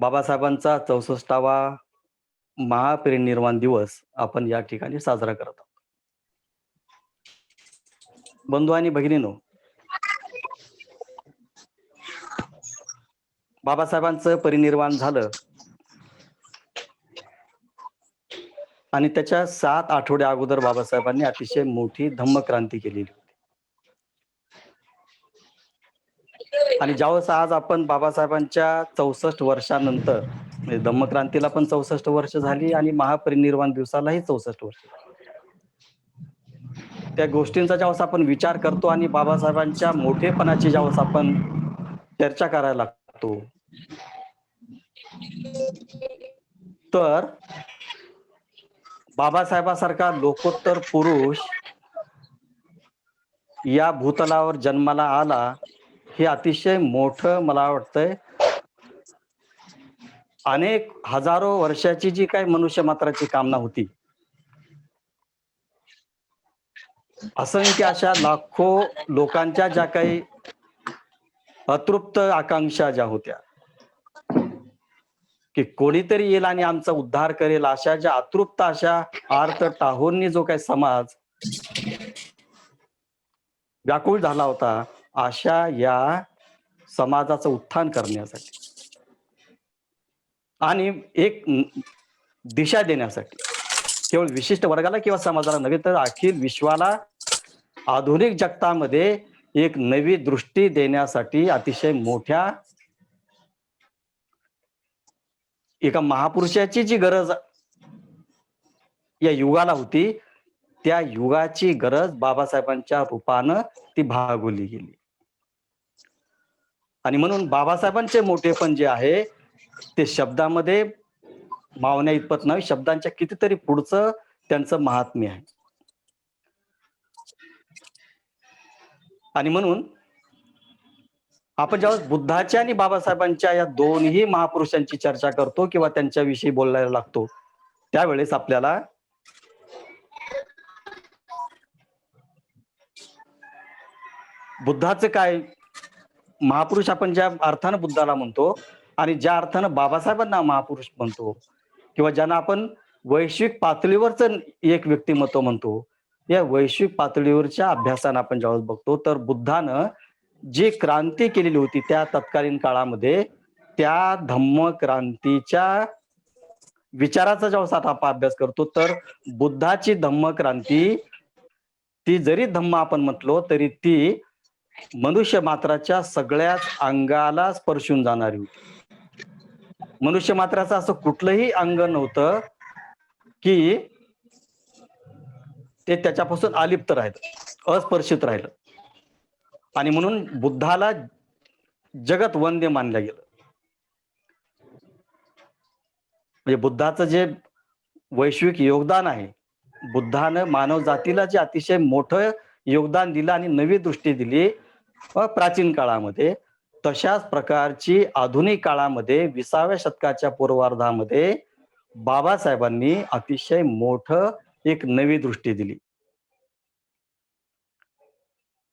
बाबासाहेबांचा 64वा महापरिनिर्वाण दिवस आपण या ठिकाणी साजरा करत आहोत. बंधू आणि भगिनींनो, बाबासाहेबांचं परिनिर्वाण झालं आणि त्याच्या 7 आठवड्या अगोदर बाबासाहेबांनी अतिशय मोठी धम्मक्रांती केलेली होती. आणि ज्यावेळेस आज आपण बाबासाहेबांच्या 64 वर्षानंतर म्हणजे धम्मक्रांतीला पण 64 वर्ष झाली आणि महापरिनिर्वाण दिवसालाही 64 वर्ष झाली. त्या गोष्टींचा ज्यावेळेस आपण विचार करतो आणि बाबासाहेबांच्या मोठेपणाची ज्यावेळेस आपण चर्चा करायला लागतो, तर बाबासाहेबासारखा लोकोत्तर पुरुष या भूतलावर जन्माला आला, हे अतिशय मोठं मला वाटतंय. अनेक हजारो वर्षाची जी काही मनुष्य मात्राची कामना होती, असंख्य अशा लाखो लोकांच्या ज्या काही अतृप्त आकांक्षा ज्या होत्या, की कोणीतरी येईल आणि आमचा उद्धार करेल, अशा ज्या अतृप्त अशा आर्त टाहोंनी जो काही समाज व्याकुळ झाला होता, अशा या समाजाचं उत्थान करण्यासाठी आणि एक दिशा देण्यासाठी, केवळ विशिष्ट वर्गाला किंवा समाजाला नव्हे तर अखिल विश्वाला आधुनिक जगतामध्ये एक नवी दृष्टी देण्यासाठी अतिशय मोठ्या एका महापुरुषाची जी गरज या युगाला होती, त्या युगाची गरज बाबासाहेबांच्या रूपानं ती भागवली गेली. आणि म्हणून बाबासाहेबांचे मोठेपण जे आहे ते शब्दामध्ये मावण्या इतपत नाही, शब्दांच्या कितीतरी पुढचं त्यांचं महात्म्य आहे. आणि म्हणून आपण ज्यावेळेस बुद्धाच्या आणि बाबासाहेबांच्या या दोन्ही महापुरुषांची चर्चा करतो किंवा त्यांच्याविषयी बोलायला लागतो, त्यावेळेस आपल्याला बुद्धाचं काय, महापुरुष आपण ज्या अर्थानं बुद्धाला म्हणतो आणि ज्या अर्थानं बाबासाहेबांना महापुरुष म्हणतो किंवा ज्यांना आपण वैश्विक पातळीवरचं एक व्यक्तिमत्व म्हणतो, या वैश्विक पातळीवरच्या अभ्यासानं आपण ज्यावेळेस बघतो, तर बुद्धानं जी क्रांती केलेली होती त्या तत्कालीन काळामध्ये, त्या धम्मक्रांतीच्या विचाराचा ज्यावेळेस आपण अभ्यास करतो, तर बुद्धाची धम्मक्रांती ती जरी धम्म आपण म्हटलो तरी ती मनुष्य मात्राच्या सगळ्याच अंगाला स्पर्शून जाणारी होती. मनुष्य मात्राचं असं कुठलंही अंग नव्हतं की ते त्याच्यापासून अलिप्त राहिलं, अस्पर्शित राहिलं. आणि म्हणून बुद्धाला जगत वंद्य मानलं गेलं. म्हणजे बुद्धाचं जे वैश्विक योगदान आहे, बुद्धानं मानव जातीला जे अतिशय मोठं योगदान दिलं आणि नवी दृष्टी दिली प्राचीन काळामध्ये, तशाच प्रकारची आधुनिक काळामध्ये 20व्या शतकाच्या पूर्वार्धामध्ये बाबासाहेबांनी अतिशय मोठं एक नवी दृष्टी दिली.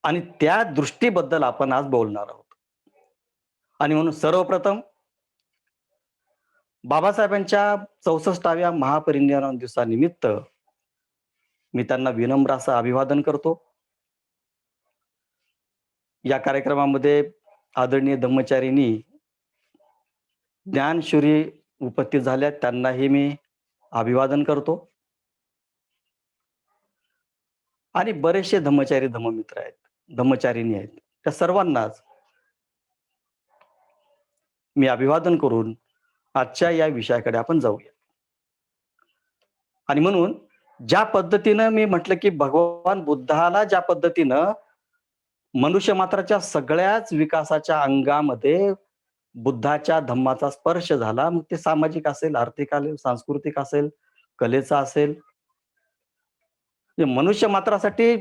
आणि त्या दृष्टीबद्दल आपण आज बोलणार आहोत. आणि म्हणून सर्वप्रथम बाबासाहेबांच्या 64व्या महापरिनिर्वाण दिवसानिमित्त मी त्यांना विनम्र असं अभिवादन करतो. या कार्यक्रमामध्ये आदरणीय धम्मचारिणी ज्ञानशूरी उपस्थित झाल्या, त्यांनाही मी अभिवादन करतो. आणि बरेचसे धम्मचारी धम्ममित्र आहेत, धम्मचारिणी आहेत, त्या सर्वांनाच मी अभिवादन करून आजच्या या विषयाकडे आपण जाऊया. आणि म्हणून ज्या पद्धतीनं मी म्हटलं की भगवान बुद्धाला ज्या पद्धतीनं मनुष्य मात्राच्या सगळ्याच विकासाच्या अंगामध्ये बुद्धाच्या धम्माचा स्पर्श झाला, मग ते सामाजिक असेल, आर्थिक असेल, सांस्कृतिक असेल, कलेचा असेल, मनुष्य मात्रासाठी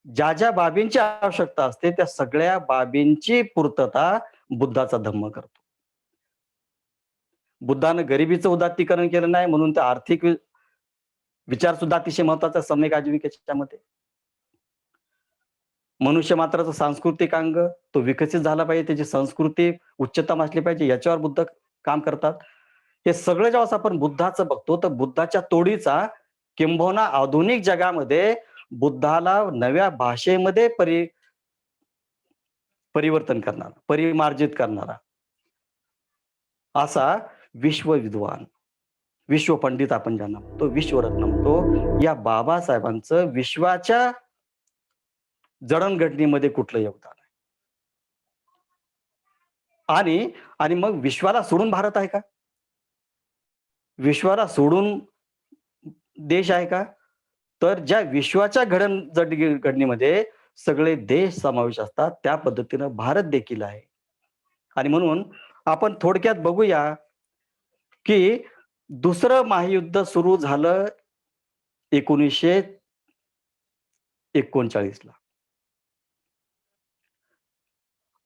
ज्या ज्या बाबींची आवश्यकता असते त्या सगळ्या बाबींची पूर्तता बुद्धाचा धम्म करतो. बुद्धानं गरिबीचं उदात्तीकरण केलं नाही, म्हणून ते आर्थिक विचार सुद्धा अतिशय महत्वाचा सम्यक आजीविकेच्या मध्ये. मनुष्य मात्राचं सांस्कृतिक अंग तो विकसित झाला पाहिजे, त्याची संस्कृती उच्चतम असली पाहिजे, याच्यावर बुद्ध काम करतात. हे सगळं जेव्हा आपण बुद्धाचं बघतो, तर बुद्धाच्या तोडीचा किंबहुना आधुनिक जगामध्ये बुद्धाला नव्या भाषेमध्ये परिवर्तन करणारा, परिमार्जित करणारा असा विश्वविद्वान, विश्वपंडित आपण ज्यांना म्हणतो, विश्वरत्न म्हणतो, या बाबासाहेबांचं विश्वाच्या जडणघडणीमध्ये कुठलं योगदान आहे? आणि आणि मग विश्वाला सोडून भारत आहे का? विश्वाला सोडून देश आहे का? तर ज्या विश्वाच्या घडणीमध्ये सगळे देश समावेश असतात, त्या पद्धतीनं भारत देखील आहे. आणि म्हणून आपण थोडक्यात बघूया, की दुसरं महायुद्ध सुरू झालं 1939 ला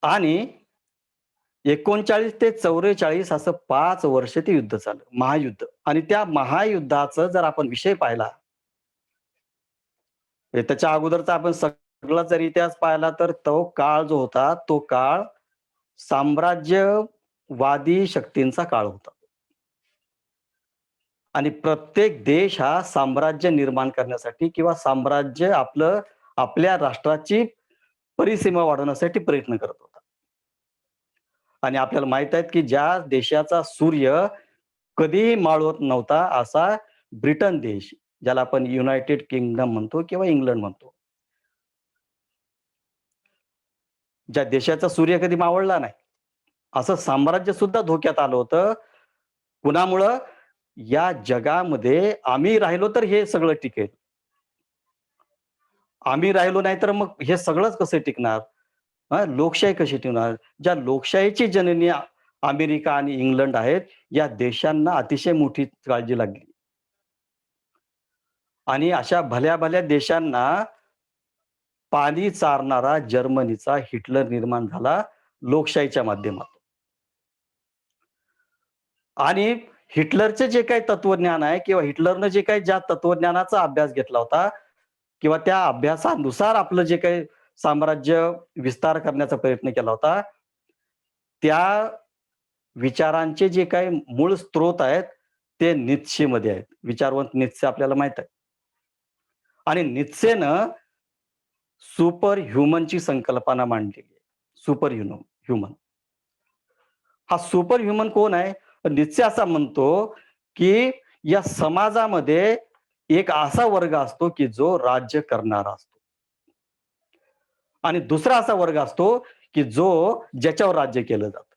आणि 39 ते 44 असं 5 वर्ष ते युद्ध चाललं, महायुद्ध. आणि त्या महायुद्धाचा जर आपण विषय पाहिला, त्याच्या अगोदरचा आपण सगळा जर इतिहास पाहिला, तर तो काळ जो होता, तो काळ साम्राज्यवादी शक्तींचा काळ होता. आणि प्रत्येक देश हा साम्राज्य निर्माण करण्यासाठी किंवा साम्राज्य आपल्या राष्ट्राची परिसीमा वाढवण्यासाठी प्रयत्न करत होता. आणि आपल्याला माहित आहे, की ज्या देशाचा सूर्य कधीही मावळत नव्हता, असा ब्रिटन देश, ज्याला आपण युनायटेड किंगडम म्हणतो किंवा इंग्लंड म्हणतो. ज्या देशाचा सूर्य कधी मावळला नाही, असं साम्राज्य सुद्धा धोक्यात आलं होतं. कुणामुळं? या जगामध्ये आम्ही राहिलो तर हे सगळं टिकेल. आम्ही राहिलो नाही तर मग हे सगळंच कसं टिकणार? लोकशाही कशी टिकणार? ज्या लोकशाहीची जननी अमेरिका आणि इंग्लंड आहेत, या देशांना अतिशय मोठी काळजी लागली. आणि अशा भल्या-भल्या देशांना पाणी चारणारा जर्मनीचा हिटलर निर्माण झाला लोकशाहीच्या माध्यमातून. आणि हिटलरचे जे काही तत्वज्ञान आहे किंवा हिटलरनं जे काही ज्या तत्वज्ञानाचा अभ्यास घेतला होता किंवा त्या अभ्यासानुसार आपलं जे काही साम्राज्य विस्तार करण्याचा प्रयत्न केला होता, त्या विचारांचे जे काही मूळ स्रोत आहेत, ते नीत्शेमध्ये आहेत. विचारवंत नीत्शे आपल्याला माहीत आहे. आणि नीत्शेनं सुपर ह्युमनची संकल्पना मांडलेली आहे. Super human. हा सुपर ह्युमन कोण आहे? नीत्शे असा म्हणतो, की या समाजामध्ये एक असा वर्ग असतो, की जो राज्य करणारा असतो. आणि दुसरा असा वर्ग असतो, की ज्याच्यावर राज्य केलं जातं.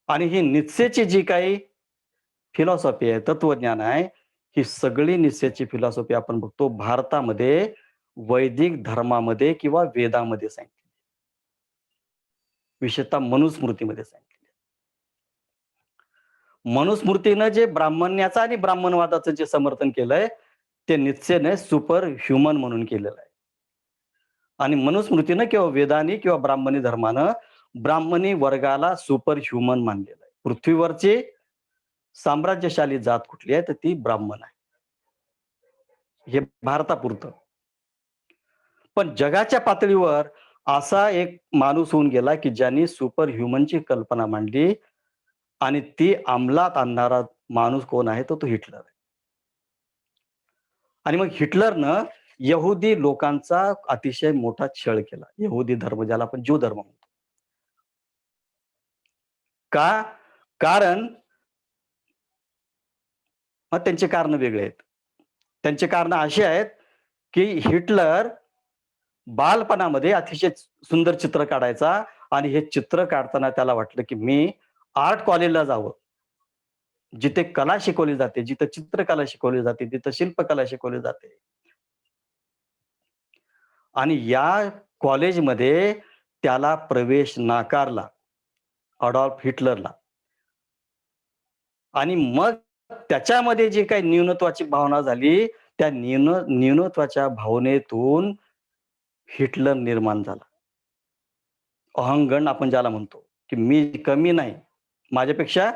आणि ही नीत्शेची जी काही फिलॉसॉफी आहे, तत्वज्ञान आहे, ही सगळी नीत्शेची फिलॉसॉफी आपण बघतो भारतामध्ये वैदिक धर्मामध्ये किंवा वेदामध्ये सांगितली. विशेषतः मनुस्मृतीमध्ये सांगितली. मनुस्मृतीनं जे ब्राह्मण्याचं आणि ब्राह्मणवादाचं जे समर्थन केलंय, ते नीत्शेने सुपर ह्युमन म्हणून केलेलं आहे. आणि मनुस्मृतीनं किंवा वेदांनी किंवा ब्राह्मणी धर्मानं ब्राह्मणी वर्गाला सुपर ह्युमन मानलेलं आहे. पृथ्वीवरची साम्राज्यशाली जात कुठली आहे, तर ती ब्राह्मण आहे. हे भारतापुरतं. पण जगाच्या पातळीवर असा एक माणूस होऊन गेला, की ज्यांनी सुपर ह्युमनची कल्पना मांडली आणि ती अंमलात आणणारा माणूस कोण आहे, तर तो हिटलर आहे. आणि मग हिटलरनं यहुदी लोकांचा अतिशय मोठा छळ केला. यहुदी धर्म, ज्याला आपण ज्यू धर्म म्हणतो. का? कारण मग त्यांचे कारण वेगळे आहेत. त्यांचे कारण अशी आहेत, की हिटलर बालपणामध्ये अतिशय सुंदर चित्र काढायचा आणि हे चित्र काढताना त्याला वाटलं, की मी आर्ट कॉलेजला जावं. जिथे कला शिकवली जाते, जिथे चित्रकला शिकवली जाते, तिथं शिल्पकला शिकवली जाते. आणि या कॉलेजमध्ये त्याला प्रवेश नाकारला अडॉल्फ हिटलरला. आणि मग त्याच्यामध्ये जी काही न्यूनत्वाची भावना झाली, त्या न्यूनत्वाच्या भावनेतून हिटलर निर्माण झाला. अहंगण आपण ज्याला म्हणतो, की मी कमी नाही. माझ्यापेक्षा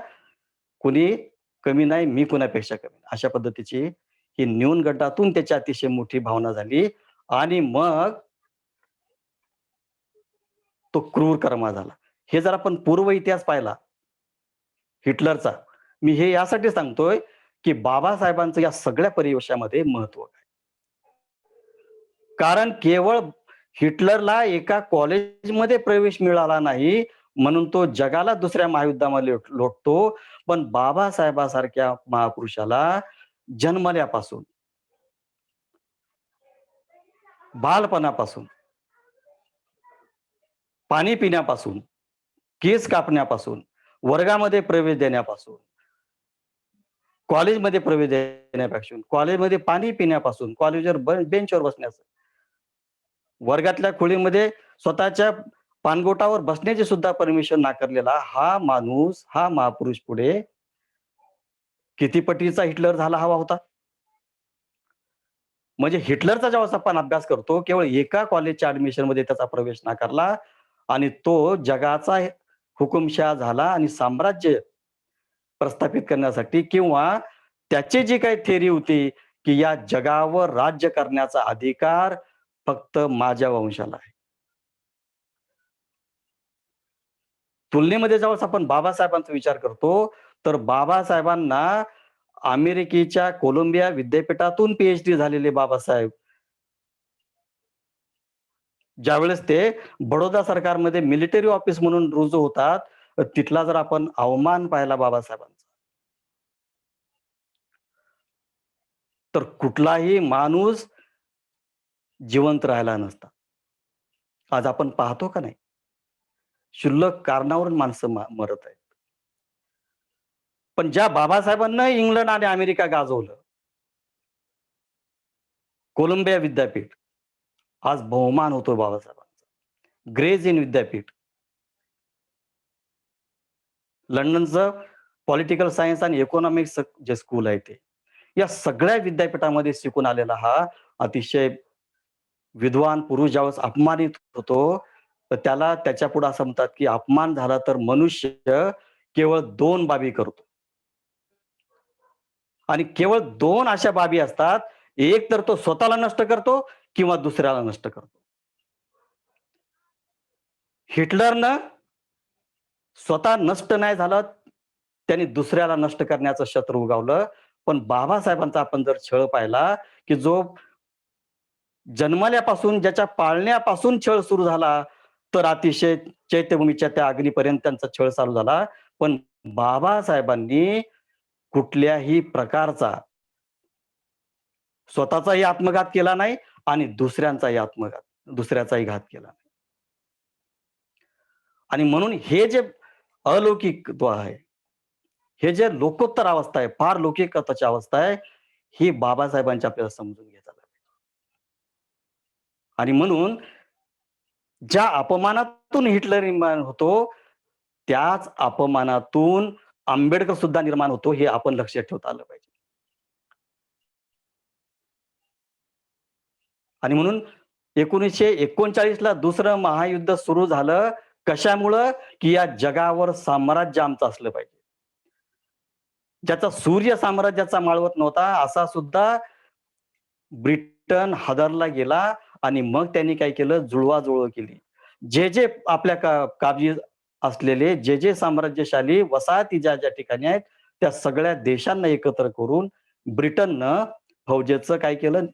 कुणी कमी नाही, मी कुणापेक्षा कमी. अशा पद्धतीची ही न्यूनगंडातून त्याची अतिशय मोठी भावना झाली आणि मग तो क्रूर कर्मा झाला. हे जर आपण पूर्व इतिहास पाहिला, हिटलरचा. मी हे यासाठी सांगतोय, की बाबासाहेबांचं या सगळ्या परिवेशामध्ये महत्व आहे. कारण केवळ हिटलरला एका कॉलेजमध्ये प्रवेश मिळाला नाही, म्हणून तो जगाला दुसऱ्या महायुद्धामध्ये लोटतो. पण बाबासाहेबासारख्या महापुरुषाला जन्मल्यापासून, बालपणापासून, पाणी पिण्यापासून, केस कापण्यापासून, वर्गामध्ये प्रवेश देण्यापासून, कॉलेजमध्ये प्रवेश देण्यापासून, कॉलेजमध्ये पाणी पिण्यापासून, कॉलेजवर बेंचवर बसण्याचं, वर्गातल्या खोलीमध्ये स्वतःच्या पानगोटावर बसण्याची सुद्धा परमिशन नाकारलेला हा माणूस, हा महापुरुष पुढे किती पटीचा हिटलर झाला हवा होता? म्हणजे हिटलरचा ज्यावेळेस आपण अभ्यास करतो, केवळ एका कॉलेजच्या ॲडमिशनमध्ये त्याचा प्रवेश नाकारला आणि तो जगाचा हुकुमशहा झाला आणि साम्राज्य प्रस्थापित करण्यासाठी किंवा त्याची जी काही थिअरी होती, की या जगावर राज्य करण्याचा अधिकार फक्त माझ्या वंशाला आहे. तुलनेमध्ये ज्यावेळेस आपण बाबासाहेबांचा विचार करतो, तर बाबासाहेबांना अमेरिकेच्या कोलंबिया विद्यापीठातून पी-एच-डी झालेले बाबासाहेब, ज्यावेळेस ते बडोदा सरकारमध्ये मिलिटरी ऑफिस म्हणून रुजू होतात, तिथला जर आपण अवमान पाहिला बाबासाहेबांचा, तर कुठलाही माणूस जिवंत राहिला नसता. आज आपण पाहतो का नाही? क्षुल्लक कारणावरून माणसं मरत आहेत. पण ज्या बाबासाहेबांना इंग्लंड आणि अमेरिका गाजवलं, कोलंबिया विद्यापीठ, आज बहुमान होतो बाबासाहेबांचा. ग्रेज इन विद्यापीठ, लंडनचं पॉलिटिकल सायन्स आणि इकॉनॉमिक्स जे स्कूल आहे ते, या सगळ्या विद्यापीठामध्ये शिकून आलेला हा अतिशय विद्वान पुरुष ज्यावेळेस अपमानित होतो, तर त्याला त्याच्यापुढे असं म्हणतात, की अपमान झाला तर मनुष्य केवळ 2 बाबी करतो. आणि केवळ 2 अशा बाबी असतात, एक तर तो स्वतःला नष्ट करतो किंवा दुसऱ्याला नष्ट करतो. हिटलरनं स्वतः नष्ट नाही झालं, त्यांनी दुसऱ्याला नष्ट करण्याचं शस्त्र उगावलं. पण बाबासाहेबांचा आपण जर छळ पाहिला, की जो जन्मल्यापासून, ज्याच्या पाळण्यापासून छळ सुरू झाला, तर अतिशय चैत्यभूमीच्या त्या अग्नीपर्यंत त्यांचा छळ चालू झाला. पण बाबासाहेबांनी कुठल्याही प्रकारचा स्वतःचाही आत्मघात केला नाही आणि दुसऱ्याचाही घात केला नाही. आणि म्हणून हे जे अलौकिकत्व आहे, हे जे लोकोत्तर अवस्था आहे, फार लौकिकत्वाची अवस्था आहे, ही बाबासाहेबांची आपल्याला समजून घ्यायला लागेल. आणि म्हणून ज्या अपमानातून हिटलर निर्माण होतो, त्याच अपमानातून आंबेडकर सुद्धा निर्माण होतो, हे आपण लक्षात ठेवता आलं पाहिजे. आणि म्हणून 1939 ला दुसरं महायुद्ध सुरू झालं. कशामुळं? की या जगावर साम्राज्य आमचं असलं पाहिजे. ज्याचा सूर्य साम्राज्याचा माळवत नव्हता, असा सुद्धा ब्रिटन हादरला गेला आणि मग त्यांनी काय केलं? जुळवाजुळव केली. जे आपल्या काबीज असलेले जे साम्राज्यशाली वसाहती ज्या ठिकाणी आहेत, त्या सगळ्या देशांना एकत्र करून ब्रिटननं फौजेचं काय केलं?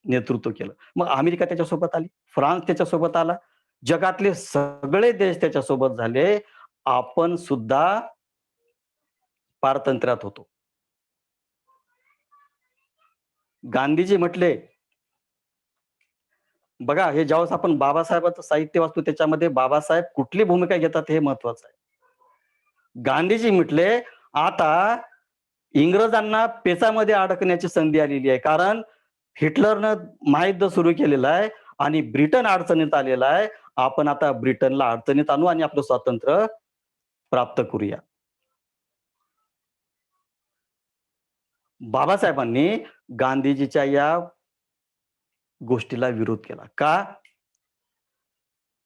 नेतृत्व केलं. मग अमेरिका त्याच्यासोबत आली, फ्रान्स त्याच्यासोबत आला, जगातले सगळे देश त्याच्यासोबत झाले. आपण सुद्धा पारतंत्र्यात होतो. गांधीजी म्हटले, बघा हे ज्यावेळेस आपण बाबासाहेबांचं साहित्य वाचतो त्याच्यामध्ये बाबासाहेब कुठली भूमिका घेतात हे महत्वाचं आहे. गांधीजी म्हटले, आता इंग्रजांना पेचामध्ये अडकण्याची संधी आलेली आहे. कारण हिटलरनं महायुद्ध सुरू केलेलं आहे आणि ब्रिटन अडचणीत आलेलं आहे. आपण आता ब्रिटनला अडचणीत आणू आणि आपलं स्वातंत्र्य प्राप्त करूया. बाबासाहेबांनी गांधीजीच्या या गोष्टीला विरोध केला. का?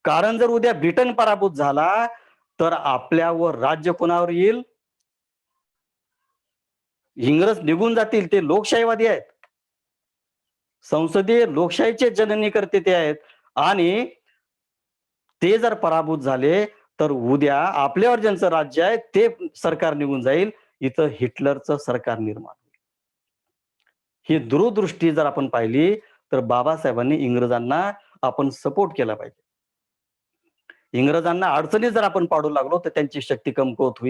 कारण जर उद्या ब्रिटन पराभूत झाला, तर आपल्यावर राज्य कोणावर येईल? इंग्रज निघून जातील. ते लोकशाहीवादी आहेत. संसदीय लोकशाहीचे जननी करते ते आहेत आणि ते जर पराभूत झाले, तर उद्या आपल्यावर ज्यांचं राज्य आहे ते सरकार निघून जाईल. इथं हिटलरचं सरकार निर्माण होईल. ही दूरदृष्टी जर आपण पाहिली, तर बाबासाहेबांनी इंग्रजांना आपण सपोर्ट केला पाहिजे. इंग्रजांना अडचणीत जर आपण पाडू लागलो, तर त्यांची शक्ती कमकुवत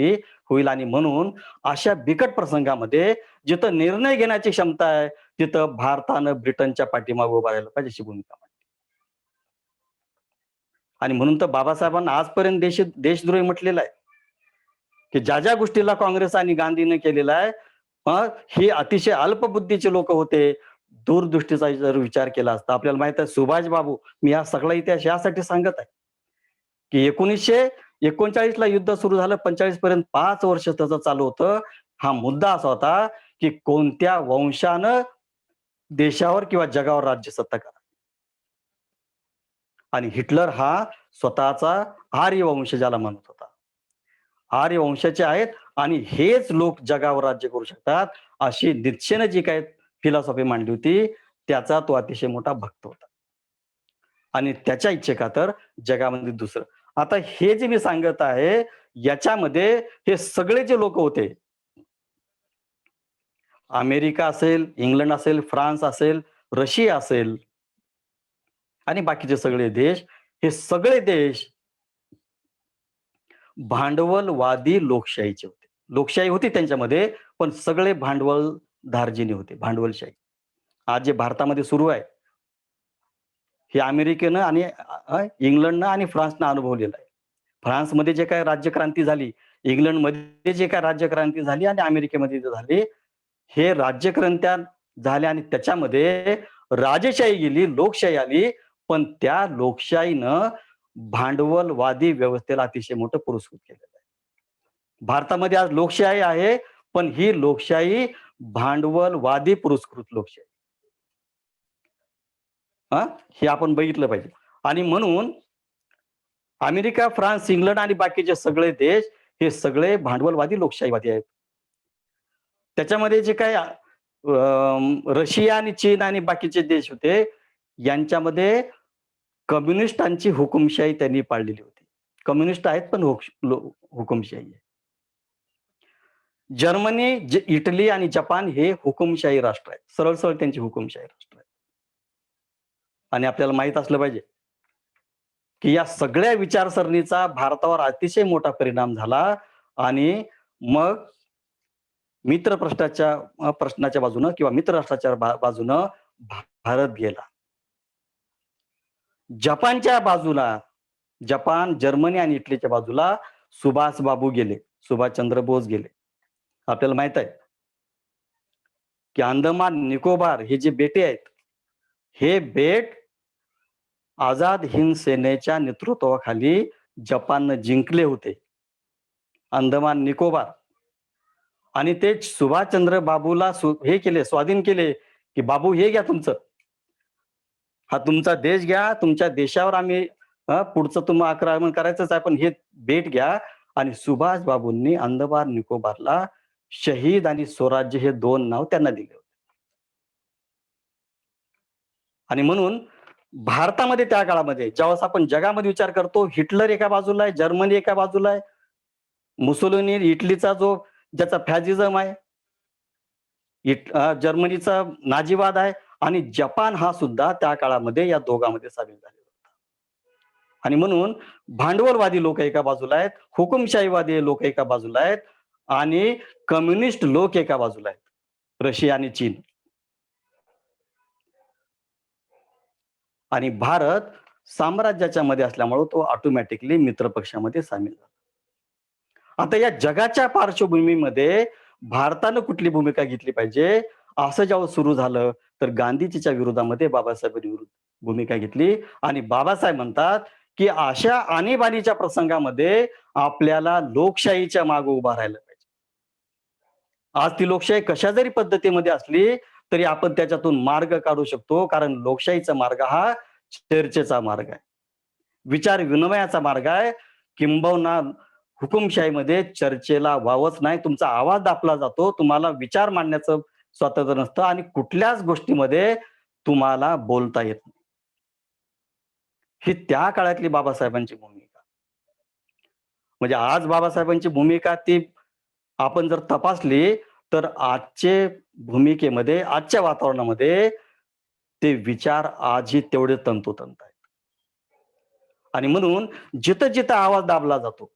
होईल आणि म्हणून अशा बिकट प्रसंगामध्ये जिथं निर्णय घेण्याची क्षमता आहे, तिथं भारतानं ब्रिटनच्या पाठीमागे उभं राहायला पाहिजे अशी भूमिका मांडली. आणि म्हणून तर बाबासाहेबांना आजपर्यंत देशद्रोही म्हटलेलं आहे, की ज्या गोष्टीला काँग्रेस आणि गांधीने केलेला आहे, हे अतिशय अल्पबुद्धीचे लोक होते. दूरदृष्टीचा जर विचार केला असता, आपल्याला माहित आहे सुभाष बाबू, मी हा सगळा इतिहास यासाठी सांगत आहे, की 1939 ला युद्ध सुरू झालं, 45 पर्यंत 5 वर्ष त्याचं चालू होतं. हा मुद्दा असा होता, की कोणत्या वंशानं देशावर किंवा जगावर राज्यसत्ता करा. आणि हिटलर हा स्वतःचा आर्य वंश ज्याला म्हणत होता. आर्य वंशाचे आहेत आणि हेच लोक जगावर राज्य करू शकतात, अशी नीत्शेनं जी काही फिलॉसॉफी मांडली होती, त्याचा तो अतिशय मोठा भक्त होता. आणि त्याच्या इच्छेखातर जगामध्ये दुसरं. आता हे जे मी सांगत आहे, याच्यामध्ये हे सगळे जे लोक होते, अमेरिका असेल, इंग्लंड असेल, फ्रान्स असेल, रशिया असेल आणि बाकीचे सगळे देश, हे सगळे देश भांडवलवादी लोकशाहीचे होते. लोकशाही होती त्यांच्यामध्ये, पण सगळे भांडवल धार्जिनी होते, भांडवलशाही. आज जे भारतामध्ये सुरू आहे, हे अमेरिकेनं आणि इंग्लंडनं आणि फ्रान्सनं अनुभवलेलं आहे. फ्रान्समध्ये जे काही राज्यक्रांती झाली, इंग्लंडमध्ये जे काही राज्यक्रांती झाली आणि अमेरिकेमध्ये जे झाली, हे राज्यक्रांत्या झाल्या आणि त्याच्यामध्ये राजेशाही गेली, लोकशाही आली, पण त्या लोकशाहीनं भांडवलवादी व्यवस्थेला अतिशय मोठं पुरस्कृत केलेलं आहे. भारतामध्ये आज लोकशाही आहे, पण ही लोकशाही भांडवलवादी पुरस्कृत लोकशाही. हां, हे आपण बघितलं पाहिजे. आणि म्हणून अमेरिका, फ्रान्स, इंग्लंड आणि बाकीचे सगळे देश हे सगळे भांडवलवादी लोकशाहीवादी आहेत. त्याच्यामध्ये जे काही रशिया आणि चीन आणि बाकीचे देश होते, यांच्यामध्ये कम्युनिस्टांची हुकुमशाही त्यांनी पाळलेली होती. कम्युनिस्ट आहेत पण हुकुमशाही आहे. जर्मनी, इटली आणि जपान हे हुकुमशाही राष्ट्र आहेत. सरळ-सरळ त्यांची हुकुमशाही राष्ट्र आहेत. आणि आपल्याला माहीत असलं पाहिजे, की या सगळ्या विचारसरणीचा भारतावर अतिशय मोठा परिणाम झाला आणि मग प्रश्नाच्या बाजूनं किंवा मित्र राष्ट्राच्या बाजूनं भारत गेला. जपानच्या बाजूला, जपान, जर्मनी आणि इटलीच्या बाजूला सुभाष बाबू गेले, सुभाषचंद्र बोस गेले. आपल्याला माहित आहे, की अंदमान निकोबार हे जे बेटे आहेत, हे बेट आझाद हिंद सेनेच्या नेतृत्वाखाली जपाननं जिंकले होते. अंदमान निकोबार. आणि ते सुभाषचंद्र बाबूला हे केले, स्वाधीन केले, की बाबू हे घ्या तुमचं. हा तुमचा देश घ्या, तुमच्या देशावर आम्ही पुढचं तुम्हाला आक्रमण करायचंच आहे, पण हे बेट घ्या. आणि सुभाष बाबूंनी अंदमान निकोबारला शहीद आणि स्वराज्य हे 2 नाव त्यांना दिले होते. आणि म्हणून भारतामध्ये त्या काळामध्ये ज्यावेळेस आपण जगामध्ये विचार करतो, हिटलर एका बाजूला आहे, जर्मनी एका बाजूला आहे, मुसोलिनी इटलीचा जो ज्याचा फॅसिझम आहे, जर्मनीचा नाझीवाद आहे आणि जपान हा सुद्धा त्या काळामध्ये या दोघांमध्ये सामील झालेला होता. आणि म्हणून भांडवलवादी लोक एका बाजूला आहेत, हुकुमशाहीवादी लोक एका बाजूला आहेत आणि कम्युनिस्ट लोक एका बाजूला आहेत, रशिया आणि चीन. आणि भारत साम्राज्याच्या मध्ये असल्यामुळे तो ऑटोमॅटिकली मित्र पक्षामध्ये सामील झाला. आता या जगाच्या पार्श्वभूमीमध्ये भारतानं कुठली भूमिका घेतली पाहिजे, असं जेव्हा सुरू झालं, तर गांधीजीच्या विरोधामध्ये बाबासाहेबांनी भूमिका घेतली आणि बाबासाहेब म्हणतात, की अशा आणीबाणीच्या प्रसंगामध्ये आपल्याला लोकशाहीच्या मागे उभा राहायला पाहिजे. आज ती लोकशाही कशा जरी पद्धतीमध्ये असली, तरी आपण त्याच्यातून मार्ग काढू शकतो, कारण लोकशाहीचा मार्ग हा चर्चेचा मार्ग आहे, विचार विनिमयाचा मार्ग आहे. किंबहुना हुकुमशाहीमध्ये चर्चेला वावच नाही, तुमचा आवाज दाबला जातो, तुम्हाला विचार मांडण्याचं स्वातंत्र्य नसतं आणि कुठल्याच गोष्टीमध्ये तुम्हाला बोलता येत नाही. ही त्या काळातली बाबासाहेबांची भूमिका. म्हणजे आज बाबासाहेबांची भूमिका ती आपण जर तपासली, तर आजचे भूमिकेमध्ये, आजच्या वातावरणामध्ये ते विचार आजही तेवढे तंतोतंत आहेत. आणि म्हणून जिथं-जिथं आवाज दाबला जातो,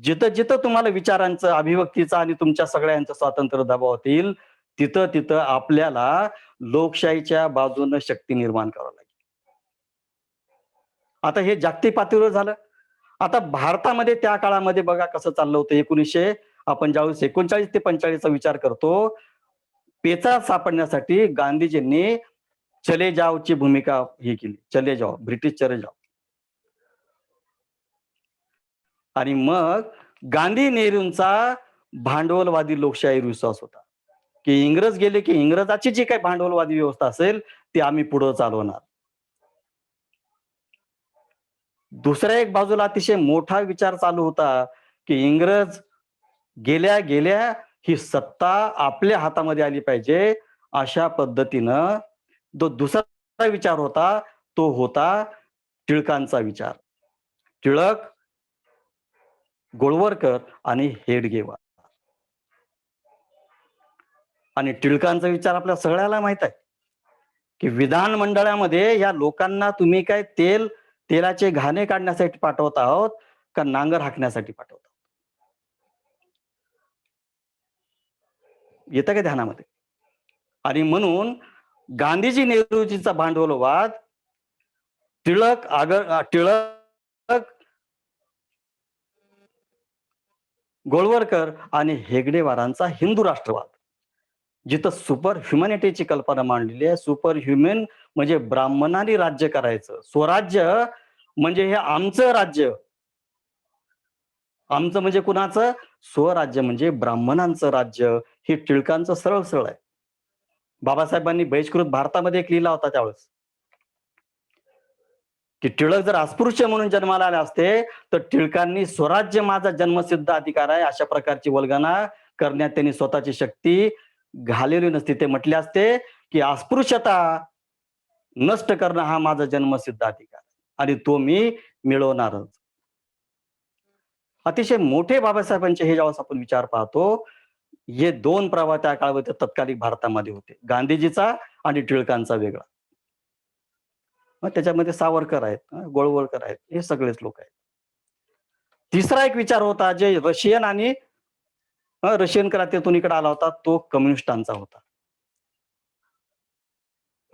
जिथं-जिथं तुम्हाला विचारांचं, अभिव्यक्तीचा आणि तुमच्या सगळ्यांचं स्वातंत्र्य दबावात येईल, तिथं-तिथं आपल्याला लोकशाहीच्या बाजूनं शक्ती निर्माण करावी लागेल. आता हे जागतिक पातळीवर झालं. आता भारतामध्ये त्या काळामध्ये बघा कसं चाललं होतं. आपण ज्यावेळेस 39 ते 45 चा विचार करतो, पेचा सापडण्यासाठी गांधीजींनी चले जावची भूमिका ही केली. चले जाओ, ब्रिटिश चले जाओ. आणि मग गांधी नेहरूंचा भांडवलवादी लोकशाहीवर विश्वास होता, की इंग्रज गेले की इंग्रजाची जी काही भांडवलवादी व्यवस्था असेल, ती आम्ही पुढे चालवणार. दुसऱ्या एक बाजूला अतिशय मोठा विचार चालू होता, की इंग्रज गेल्या-गेल्या ही सत्ता आपल्या हातामध्ये आली पाहिजे. अशा पद्धतीनं जो दुसरा विचार होता, तो होता टिळकांचा विचार. टिळक, गोळवळकर आणि हेडगेवार. आणि टिळकांचा विचार आपल्या सगळ्याला माहित आहे, की विधानमंडळामध्ये या लोकांना तुम्ही काय तेलाचे घाणे काढण्यासाठी पाठवत आहोत का नांगर हाकण्यासाठी पाठवत आहोत? येतं का ध्यानामध्ये? आणि म्हणून गांधीजी नेहरूजीचा भांडवलवाद, टिळक, गोळवळकर आणि हेगडेवारांचा हिंदू राष्ट्रवाद, जिथं सुपर ह्युमॅनिटीची कल्पना मांडलेली आहे. सुपर ह्युमन म्हणजे ब्राह्मणांनी राज्य करायचं. स्वराज्य म्हणजे हे आमचं राज्य. आमचं म्हणजे कुणाचं? स्वराज्य म्हणजे ब्राह्मणांचं राज्य. हे टिळकांचं सरळ-सरळ आहे. बाबासाहेबांनी बहिष्कृत भारतामध्ये एक लिहिला होता त्यावेळेस, की टिळक जर अस्पृश्य म्हणून जन्माला आले असते, तर टिळकांनी स्वराज्य माझा जन्मसिद्ध अधिकार आहे, अशा प्रकारची वल्गना करण्यात त्यांनी स्वतःची शक्ती घालवली नसती. ते म्हटले असते, की अस्पृश्यता नष्ट करणं हा माझा जन्मसिद्ध अधिकार आणि तो मी मिळवणारच. अतिशय मोठे बाबासाहेबांचे हे ज्यावेळेस आपण विचार पाहतो, हे दोन प्रवाह त्या काळामध्ये तत्कालिक भारतामध्ये होते. गांधीजीचा आणि टिळकांचा वेगळा. मग त्याच्यामध्ये सावरकर आहेत, गोळवळकर आहेत, हे सगळेच लोक आहेत. तिसरा एक विचार होता, जे रशियन क्रांतीतून इकडे आला होता, तो कम्युनिस्टांचा होता.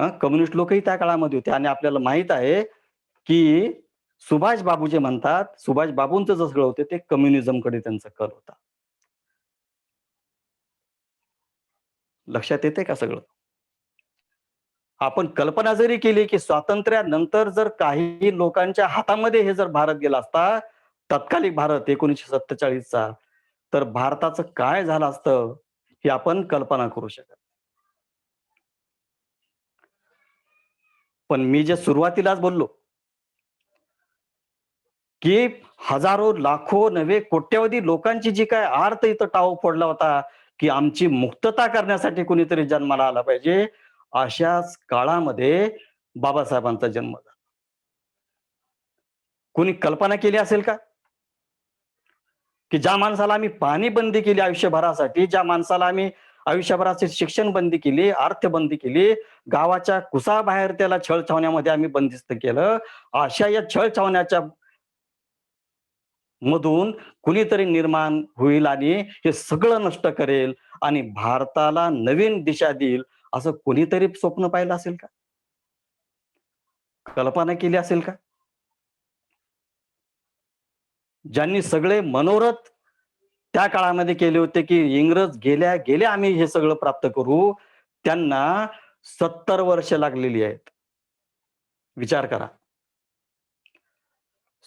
कम्युनिस्ट लोकही त्या काळामध्ये होते आणि आपल्याला माहित आहे, की सुभाष बाबू जे म्हणतात, सुभाष बाबूंचं जे सगळं होते ते कम्युनिझमकडे त्यांचा कल होता. लक्षात येते का सगळं? आपण कल्पना जरी केली, की स्वातंत्र्यानंतर जर काही लोकांच्या हातामध्ये हे जर भारत गेला असता, तत्कालिक भारत 1947 चा, तर भारताचं काय झालं असतं, हे आपण कल्पना करू शकत. पण मी जे सुरुवातीलाच बोललो, की हजारो, लाखो नव्हे कोट्यवधी लोकांची जी काय आर्त इथं टाव फोडला होता, की आमची मुक्तता करण्यासाठी कोणीतरी जन्माला आला पाहिजे. अशाच काळामध्ये बाबासाहेबांचा जन्म झाला. कोणी कल्पना केली असेल का? की ज्या माणसाला आम्ही पाणी बंदी केली आयुष्यभरासाठी, ज्या माणसाला आम्ही आयुष्यभराची शिक्षण बंदी केली, अर्थ बंदी केली, गावाच्या कुसाबाहेर त्याला छळ-छावण्यामध्ये आम्ही बंदिस्त केलं. अशा या छळ-छावण्याच्या मधून कुणीतरी निर्माण होईल आणि हे सगळं नष्ट करेल आणि भारताला नवीन दिशा देईल, असं कोणीतरी स्वप्न पाहिलं असेल का? कल्पना केली असेल का? ज्यांनी सगळे मनोरथ त्या काळामध्ये केले होते, की इंग्रज गेल्या आम्ही हे सगळं प्राप्त करू, त्यांना 70 वर्ष लागलेली आहेत. विचार करा.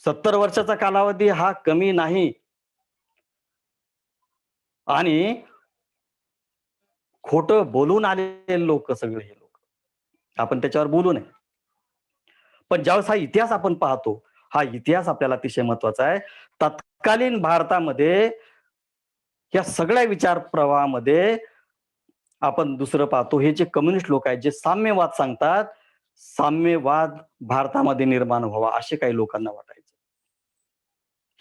70 वर्षाचा कालावधी हा कमी नाही आणि खोटं बोलून आलेले लोक सगळे हे लोक. आपण त्याच्यावर बोलू नये. पण ज्यावेळेस हा इतिहास आपण पाहतो, हा इतिहास आपल्याला अतिशय महत्वाचा आहे. तत्कालीन भारतामध्ये या सगळ्या विचार प्रवाहामध्ये आपण दुसरं पाहतो, हे जे कम्युनिस्ट लोक आहेत, जे साम्यवाद सांगतात, साम्यवाद भारतामध्ये निर्माण व्हावा असे काही लोकांना वाटायचं.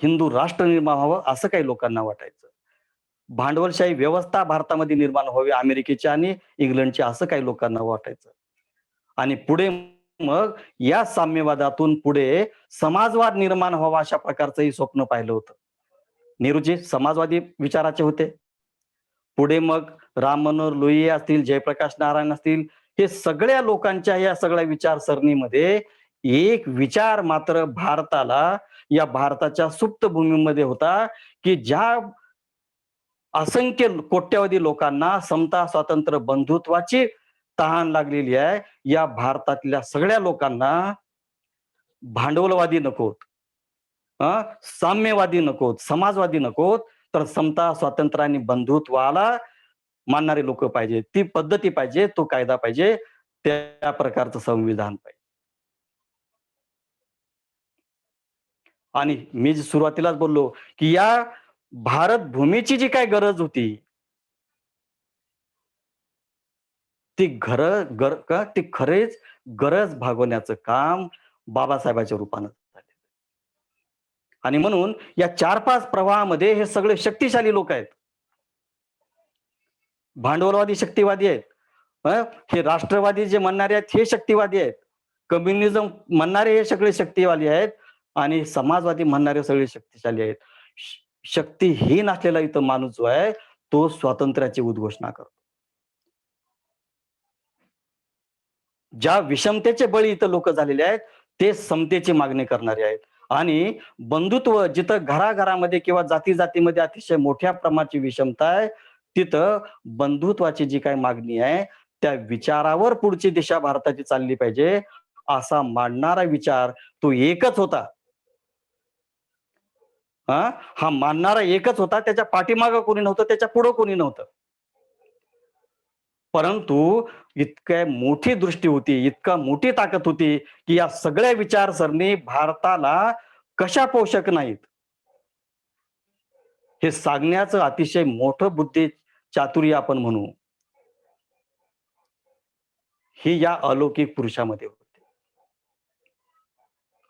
हिंदू राष्ट्र निर्माण व्हावं असं काही लोकांना वाटायचं. भांडवलशाही व्यवस्था भारतामध्ये निर्माण व्हावी अमेरिकेच्या आणि इंग्लंडच्या असं काही लोकांना वाटायचं. आणि पुढे मग या साम्यवादातून पुढे समाजवाद निर्माण व्हावा अशा प्रकारचंही स्वप्न पाहिलं होतं. नेहरूजी समाजवादी विचाराचे होते. पुढे मग राम मनोहर लोहिया असतील, जयप्रकाश नारायण असतील, हे सगळ्या लोकांच्या या सगळ्या विचारसरणीमध्ये एक विचार मात्र भारताला, या भारताच्या सुप्त भूमीमध्ये होता, की ज्या असंख्य कोट्यावधी लोकांना समता, स्वातंत्र्य, बंधुत्वाची तहान लागलेली आहे. या भारतातल्या सगळ्या लोकांना भांडवलवादी नकोत, साम्यवादी नकोत, समाजवादी नकोत, तर समता, स्वातंत्र्य आणि बंधुत्वाला मानणारे लोक पाहिजे. ती पद्धती पाहिजे, तो कायदा पाहिजे, त्या प्रकारचं संविधान पाहिजे. आणि मी जे सुरुवातीलाच बोललो, की या भारत भूमीची जी काही गरज होती, ती ती खरेच गरज भागवण्याचं काम बाबासाहेबांच्या रूपानं झाले. आणि म्हणून या 4-5 प्रवाहामध्ये हे सगळे शक्तिशाली लोक आहेत. भांडवलवादी शक्तिवादी आहेत. हे राष्ट्रवादी जे म्हणणारे आहेत हे शक्तिवादी आहेत. कम्युनिझम म्हणणारे हे सगळे शक्तिवादी आहेत आणि समाजवादी म्हणणारे सगळे शक्तिशाली आहेत. शक्तीहीन असलेला इथं माणूस जो आहे, तो स्वातंत्र्याची उद्घोषणा करतो. ज्या विषमतेचे बळी इथं लोक झालेले आहेत, ते समतेची मागणी करणारे आहेत. आणि बंधुत्व जिथं घराघरामध्ये किंवा जाती-जातीमध्ये अतिशय मोठ्या प्रमाणाची विषमता आहे, तिथं बंधुत्वाची जी काही मागणी आहे, त्या विचारावर पुढची दिशा भारताची चालली पाहिजे, असा मांडणारा विचार तो एकच होता. हा मानणारा एकच होता. त्याच्या पाठीमागं कोणी नव्हतं, त्याच्या पुढं कोणी नव्हतं. परंतु इतक्या मोठी दृष्टी होती, इतका मोठी ताकद होती, की या सगळ्या विचारसरणी भारताला कशा पोषक नाहीत, हे सांगण्याचं अतिशय मोठं बुद्धी चातुर्य आपण म्हणू, ही या अलौकिक पुरुषामध्ये होते.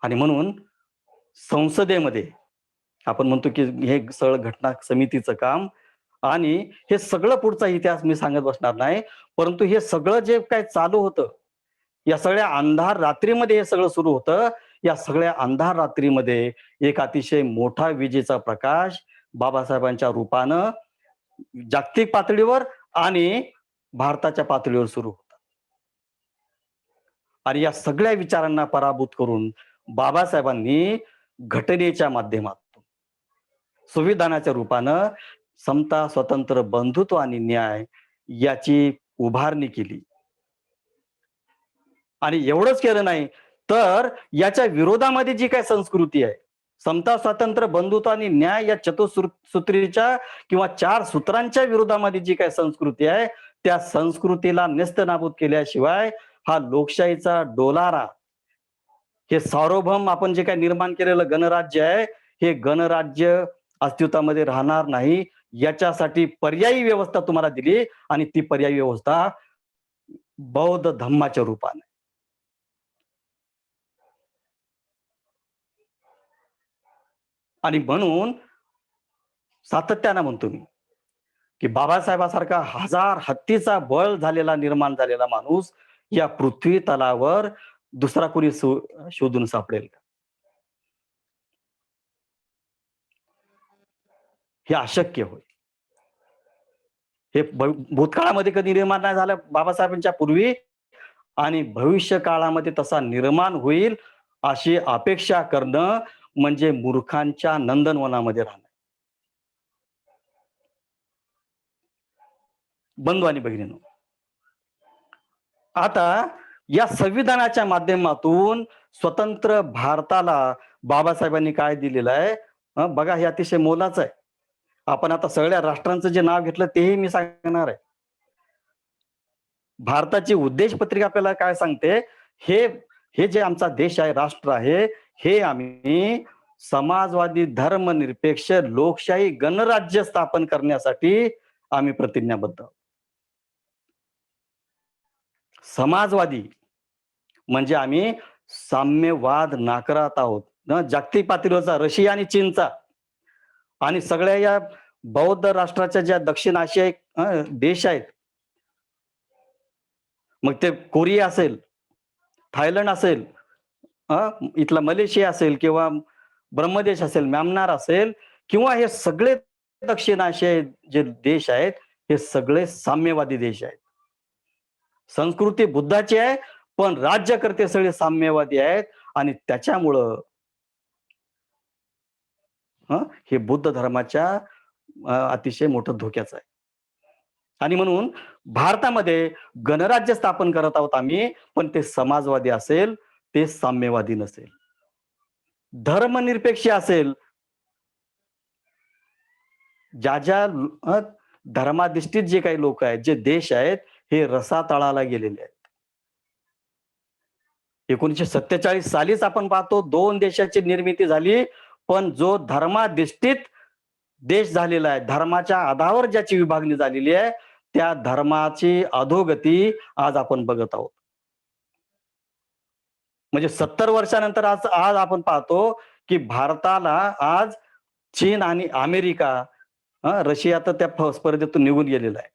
आणि म्हणून संसदेमध्ये आपण म्हणतो, की हे सगळं घटना समितीचं काम आणि हे सगळं पुढचा इतिहास मी सांगत बसणार नाही. परंतु हे सगळं जे काही चालू होतं, या सगळ्या अंधार रात्रीमध्ये हे सगळं सुरू होतं. या सगळ्या अंधार रात्रीमध्ये एक अतिशय मोठा विजेचा प्रकाश बाबासाहेबांच्या रूपानं जागतिक पातळीवर आणि भारताच्या पातळीवर सुरू होता. आणि या सगळ्या विचारांना पराभूत करून बाबासाहेबांनी घटनेच्या माध्यमातून, संविधानाच्या रूपानं समता, स्वतंत्र, बंधुत्व आणि न्याय याची उभारणी केली. आणि एवढंच केलं नाही, तर याच्या विरोधामध्ये जी काही संस्कृती आहे, समता, स्वातंत्र्य, बंधुत्व आणि न्याय या चतुसूत्रीच्या किंवा 4 सूत्रांच्या विरोधामध्ये जी काही संस्कृती आहे, त्या संस्कृतीला नेस्तनाबूत केल्याशिवाय हा लोकशाहीचा डोलारा, हे सार्वभौम आपण जे काही निर्माण केलेलं गणराज्य आहे, हे गणराज्य अस्तित्वामध्ये राहणार नाही. याच्यासाठी पर्यायी व्यवस्था तुम्हाला दिली आणि ती पर्यायी व्यवस्था बौद्ध धम्माच्या रूपाने. आणि म्हणून सातत्यानं म्हणतो मी, की बाबासाहेबांसारखा हजार हत्तीचा बळ झालेला, निर्माण झालेला माणूस या पृथ्वी तलावर दुसरा कोणी शोधून सापडेल का? हे अशक्य होय. हे भूतकाळामध्ये कधी निर्माण नाही झालं बाबासाहेबांच्या पूर्वी, आणि भविष्य काळामध्ये तसा निर्माण होईल अशी अपेक्षा करणं म्हणजे मूर्खांच्या नंदनवनामध्ये राहणं. बंधू आणि भगिनींनो, आता या संविधानाच्या माध्यमातून स्वतंत्र भारताला बाबासाहेबांनी काय दिलेलं आहे, बघा, हे अतिशय मोलाचं आहे. आपण आता सगळ्या राष्ट्रांचं जे नाव घेतलं तेही मी सांगणार आहे. भारताची उद्देश पत्रिका आपल्याला काय सांगते, हे हे जे आमचा देश आहे, राष्ट्र आहे, हे आम्ही समाजवादी, धर्मनिरपेक्ष, लोकशाही गणराज्य स्थापन करण्यासाठी आम्ही प्रतिज्ञाबद्ध आहोत. समाजवादी म्हणजे आम्ही साम्यवाद नाकारत आहोत. जागतिक पातळीवरचा रशिया आणि चीनचा आणि सगळ्या या बौद्ध राष्ट्राच्या ज्या दक्षिण आशियाई देश आहेत, मग ते कोरिया असेल, थायलंड असेल, इथला मलेशिया असेल किंवा ब्रह्मदेश असेल, म्यानमार असेल किंवा हे सगळे दक्षिण आशियाई जे देश आहेत, हे सगळे साम्यवादी देश आहेत. संस्कृती बुद्धाची आहे, पण राज्यकर्ते सगळे साम्यवादी आहेत आणि त्याच्यामुळं हे बुद्ध धर्माच्या अतिशय मोठं धोक्याचं आहे. आणि म्हणून भारतामध्ये गणराज्य स्थापन करत आहोत आम्ही, पण ते समाजवादी असेल, ते साम्यवादी नसेल. धर्मनिरपेक्ष असेल, ज्या धर्माधिष्ठित जे काही लोक आहेत, जे देश आहेत, हे रसातळाला गेलेले आहेत. 1947 सालीच आपण पाहतो 2 देशाची निर्मिती झाली, पण जो धर्माधिष्ठित देश झालेला आहे, धर्माच्या आधारावर ज्याची विभागणी झालेली आहे, त्या धर्माची अधोगती आज आपण बघत आहोत. म्हणजे 70 वर्षानंतर आज आज आपण पाहतो, की भारताला आज चीन आणि अमेरिका, रशिया तर त्या स्पर्धेतून निघून गेलेला आहे.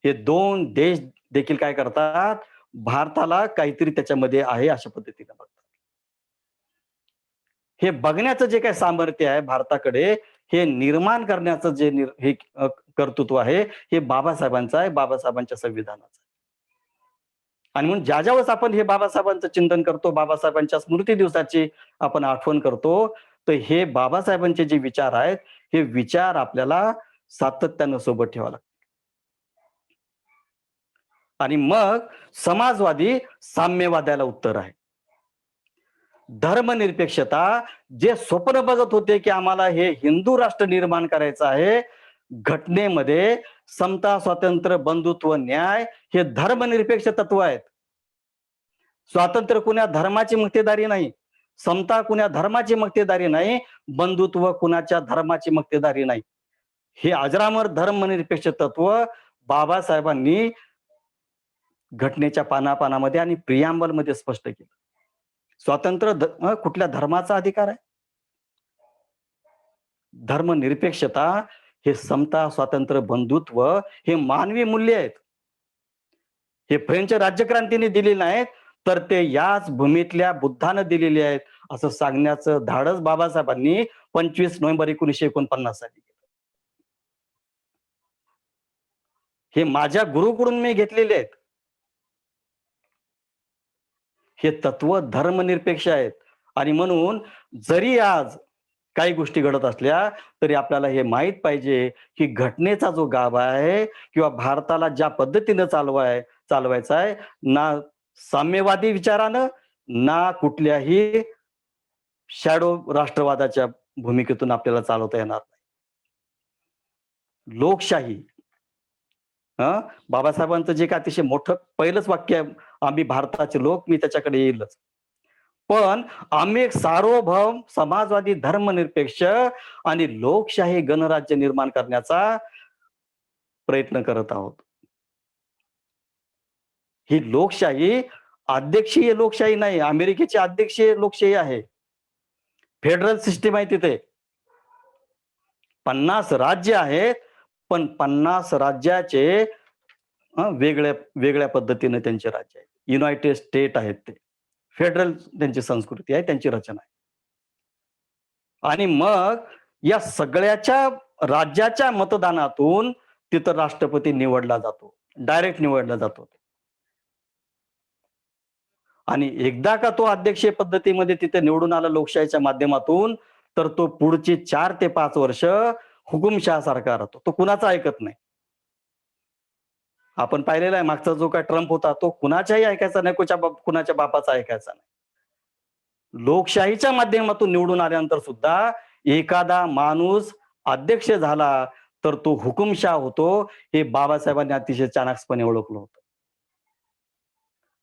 हे 2 देश देखील काय करतात, भारताला काहीतरी त्याच्यामध्ये आहे अशा पद्धतीने बघतात. हे बघण्याचं जे काही सामर्थ्य आहे भारताकडे, हे निर्माण करण्याचं जे कर्तृत्व आहे, हे बाबासाहेबांचं आहे, बाबासाहेबांच्या संविधानाचं आहे. आणि म्हणून ज्या वेळेस आपण हे बाबासाहेबांचं चिंतन करतो, बाबासाहेबांच्या स्मृती दिवसाची आपण आठवण करतो, तर हे बाबासाहेबांचे जे विचार आहेत, हे विचार आपल्याला सातत्यानं सोबत ठेवावे लागतात. आणि मग समाजवादी साम्यवादाला उत्तर आहे. धर्मनिरपेक्षता, जे स्वप्न बघत होते की आम्हाला हे हिंदू राष्ट्र निर्माण करायचं आहे, घटनेमध्ये समता, स्वातंत्र्य, बंधुत्व, न्याय हे धर्मनिरपेक्ष तत्व आहेत. स्वातंत्र्य कुण्या धर्माची मक्तेदारी नाही, समता कुण्या धर्माची मक्तेदारी नाही, बंधुत्व कुणाच्या धर्माची मक्तेदारी नाही. हे अजरामर धर्मनिरपेक्ष तत्व बाबासाहेबांनी घटनेच्या पानापानामध्ये आणि प्रियांबलमध्ये स्पष्ट केलं. स्वातंत्र्य कुठल्या धर्माचा अधिकार आहे? धर्मनिरपेक्षता हे समता, स्वातंत्र्य, बंधुत्व हे मानवी मूल्य आहेत. हे फ्रेंच राज्यक्रांतीने दिलेले नाहीत, तर ते याच भूमीतल्या बुद्धानं दिलेले आहेत, असं सांगण्याचं धाडस बाबासाहेबांनी 25 नोव्हेंबर 1949 साली केलं. हे माझ्या गुरुकडून मी घेतलेले आहेत. हे तत्व धर्मनिरपेक्ष आहेत. आणि म्हणून जरी आज काही गोष्टी घडत असल्या तरी आपल्याला हे माहित पाहिजे की घटनेचा जो गाभा आहे किंवा भारताला ज्या पद्धतीनं चालवायचा आहे, ना साम्यवादी विचारानं, ना कुठल्याही शॅडो राष्ट्रवादाच्या भूमिकेतून आपल्याला चालवता येणार नाही. लोकशाही, बाबासाहेबांचं जे काय अतिशय मोठं पहिलंच वाक्य आहे, आम्ही भारताचे लोक, मी त्याच्याकडे येईलच. पण आम्ही एक सार्वभौम समाजवादी धर्मनिरपेक्ष आणि लोकशाही गणराज्य निर्माण करण्याचा प्रयत्न करत आहोत. ही लोकशाही अध्यक्षीय लोकशाही नाही, अमेरिकेची अध्यक्षीय लोकशाही आहे. फेडरल सिस्टीम आहे तिथे. 50 राज्य आहेत, पण 50 राज्याचे वेगळ्या वेगळ्या पद्धतीने त्यांचे राज्य आहेत. युनायटेड स्टेट आहेत ते. फेडरल त्यांची संस्कृती आहे, त्यांची रचना आहे. आणि मग या सगळ्याच्या राज्याच्या मतदानातून तिथं राष्ट्रपती निवडला जातो, डायरेक्ट निवडला जातो. आणि एकदा का तो अध्यक्षीय पद्धतीमध्ये तिथे निवडून आला लोकशाहीच्या माध्यमातून, तर तो पुढची 4 ते 5 वर्ष हुकुमशहा सारखा राहतो. तो कुणाचा ऐकत नाही. आपण पाहिलेला आहे मागचा जो काय ट्रम्प होता, तो कुणाच्याही ऐकायचा नाही, कुणाच्या बापाचा ऐकायचा नाही. लोकशाहीच्या माध्यमातून निवडून आल्यानंतर सुद्धा एखादा माणूस अध्यक्ष झाला तर तो हुकुमशहा होतो, हे बाबासाहेबांनी अतिशय चाणाक्षपणे ओळखलं होतं.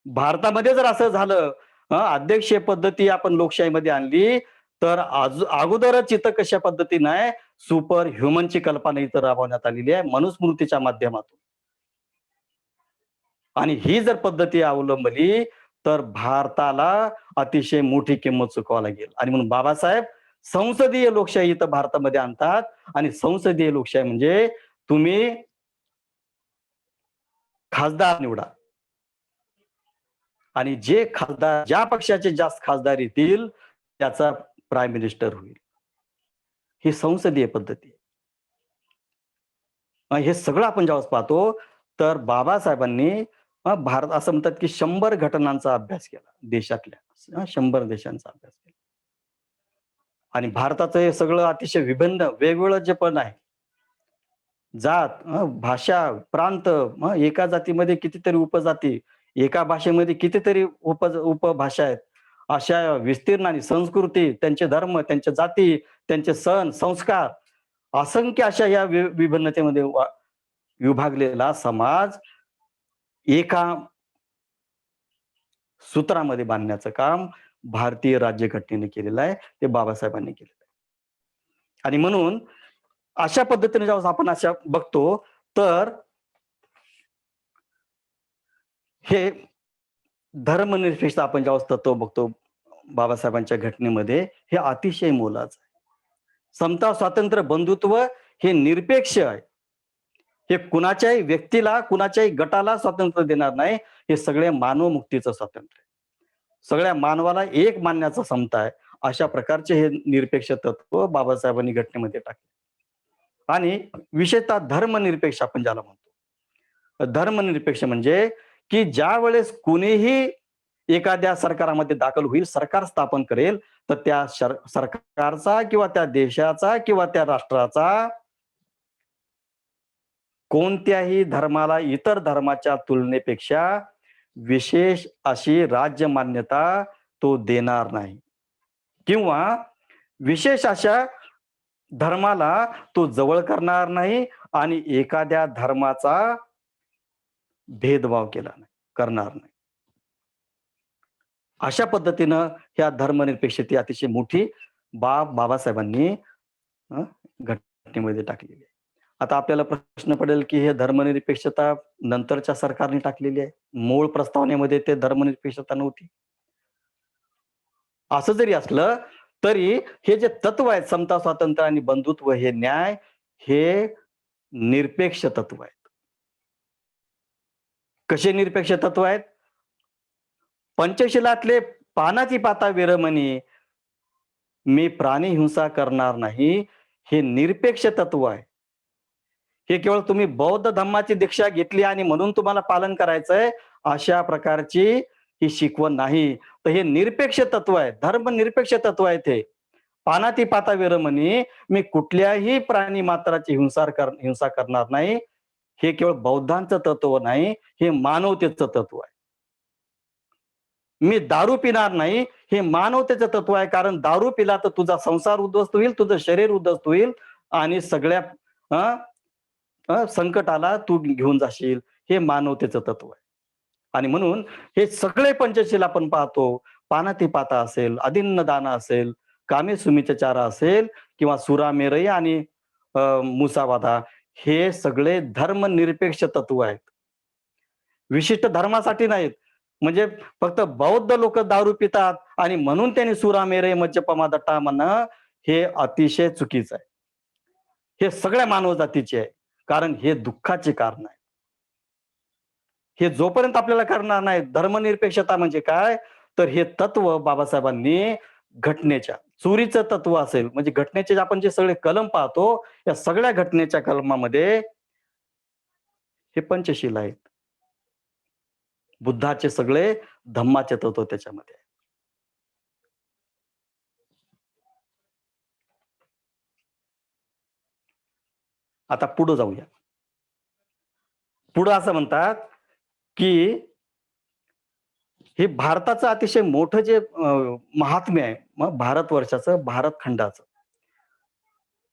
भारतामध्ये जर असं झालं, अध्यक्षीय पद्धती आपण लोकशाहीमध्ये आणली, तर अगोदरच इथं कशा पद्धतीने आहे, सुपर ह्युमनची कल्पना इथं राबवण्यात आलेली आहे मनुस्मृतीच्या माध्यमातून. आणि ही जर पद्धती अवलंबली तर भारताला अतिशय मोठी किंमत चुकवावी लागेल. आणि म्हणून बाबासाहेब संसदीय लोकशाही इथं भारतामध्ये आणतात आणि संसदीय लोकशाही म्हणजे तुम्ही खासदार निवडा आणि जे खासदार ज्या पक्षाचे जास्त खासदार येतील त्याचा प्राईम मिनिस्टर होईल. ही संसदीय पद्धती आहे. हे सगळं आपण ज्यावेळेस पाहतो, तर बाबासाहेबांनी भारत असं म्हणतात, की 100 घटनांचा अभ्यास केला देशातल्या. 100 देशांचा अभ्यास केला. आणि भारताचं हे सगळं अतिशय विभिन्न वेगवेगळं जे पण आहे. जात, भाषा, प्रांत, एका जातीमध्ये कितीतरी उपजाती, एका भाषेमध्ये कितीतरी उपभाषा आहेत. अशा विस्तीर्ण आणि संस्कृती, त्यांचे धर्म, त्यांच्या जाती, त्यांचे सण, संस्कार, असंख्य अशा या विभिन्नतेमध्ये विभागलेला समाज एका सूत्रामध्ये बांधण्याचं काम भारतीय राज्यघटनेने केलेलं आहे. ते बाबासाहेबांनी केलेलं आहे. आणि म्हणून अशा पद्धतीने जेव्हा आपण अशा बघतो, तर हे धर्मनिरपेक्ष आपण जेव्हा तत्व बघतो बाबासाहेबांच्या घटनेमध्ये, हे अतिशय मोलाचं आहे. समता, स्वातंत्र्य, बंधुत्व हे निरपेक्ष आहे. हे कुणाच्याही व्यक्तीला, कुणाच्याही गटाला स्वातंत्र्य देणार नाही. हे सगळे मानवमुक्तीचं स्वातंत्र्य आहे. सगळ्या मानवाला एक मानण्याचा समता आहे. अशा प्रकारचे हे निरपेक्ष तत्व बाबासाहेबांनी घटनेमध्ये टाकले. आणि विशेषतः धर्मनिरपेक्ष आपण ज्याला म्हणतो. धर्मनिरपेक्ष म्हणजे की ज्यावेळेस कुणीही एखाद्या सरकारामध्ये दाखल होईल, सरकार स्थापन करेल, तर त्या सरकारचा किंवा त्या देशाचा किंवा त्या राष्ट्राचा कोणत्याही धर्माला इतर धर्माच्या तुलनेपेक्षा विशेष अशी राज्य मान्यता तो देणार नाही किंवा विशेष अशा धर्माला तो जवळ करणार नाही आणि एखाद्या धर्माचा भेदभाव केला नाही, करणार नाही. अशा पद्धतीनं ह्या धर्मनिरपेक्षते अतिशय मोठी बाबासाहेबांनी घटनेमध्ये टाकलेली आहे. आता आपल्याला प्रश्न पडेल, की हे धर्मनिरपेक्षता नंतरच्या सरकारने टाकलेली आहे. मूळ प्रस्तावनेमध्ये ते धर्मनिरपेक्षता नव्हती. असं जरी असलं तरी हे जे तत्व आहेत समता, स्वातंत्र्य आणि बंधुत्व हे न्याय हे निरपेक्ष तत्व आहेत. कसे निरपेक्ष तत्व आहेत? पंचशिलातले पानाची पाता विरमणी, मी प्राणी हिंसा करणार नाही, हे निरपेक्ष तत्व आहे. हे केवळ तुम्ही बौद्ध धम्माची दीक्षा घेतली आणि म्हणून तुम्हाला पालन करायचंय अशा प्रकारची ही शिकवण नाही. तर हे निरपेक्ष तत्व आहे, धर्मनिरपेक्ष तत्व आहे. ते पानाती पाता विरमणी, मी कुठल्याही प्राणी मात्राची हिंसा करणार नाही. हे केवळ बौद्धांचं तत्व नाही, हे मानवतेचं तत्व आहे. मी दारू पिणार नाही, हे मानवतेचं तत्व आहे. कारण दारू पिला तर तुझा संसार उद्ध्वस्त होईल, तुझं शरीर उद्ध्वस्त होईल आणि सगळ्या संकटाला तू घेऊन जाशील. हे मानवतेचं तत्व आहे. आणि म्हणून हे सगळे पंचशील आपण पाहतो, पानाती पाता असेल, अदिन्न दान असेल, कामे सुमिचचारा असेल किंवा सुरामेरई आणि मुसावादा, हे सगळे धर्मनिरपेक्ष तत्व आहेत. विशिष्ट धर्मासाठी नाहीत. म्हणजे फक्त बौद्ध लोक दारू पितात आणि म्हणून त्यांनी सुरामेरई मज्जपमा दट्टा म्हणणं हे अतिशय चुकीचं आहे. हे सगळ्या मानव जातीचे आहे. कारण हे दुःखाचे कारण आहे. हे जोपर्यंत आपल्याला करणार नाही, धर्मनिरपेक्षता म्हणजे काय, तर हे तत्व बाबासाहेबांनी घटनेच्या चोरीचं तत्व असेल म्हणजे घटनेचे आपण जे सगळे कलम पाहतो, या सगळ्या घटनेच्या कलमामध्ये हे पंचशील आहेत. बुद्धाचे सगळे धम्माचे तत्व त्याच्यामध्ये. आता पुढे जाऊया. पुढे असं म्हणतात की हे भारताचं अतिशय मोठं जे महात्म्य आहे, मग भारतवर्षाचं, भारत खंडाचं,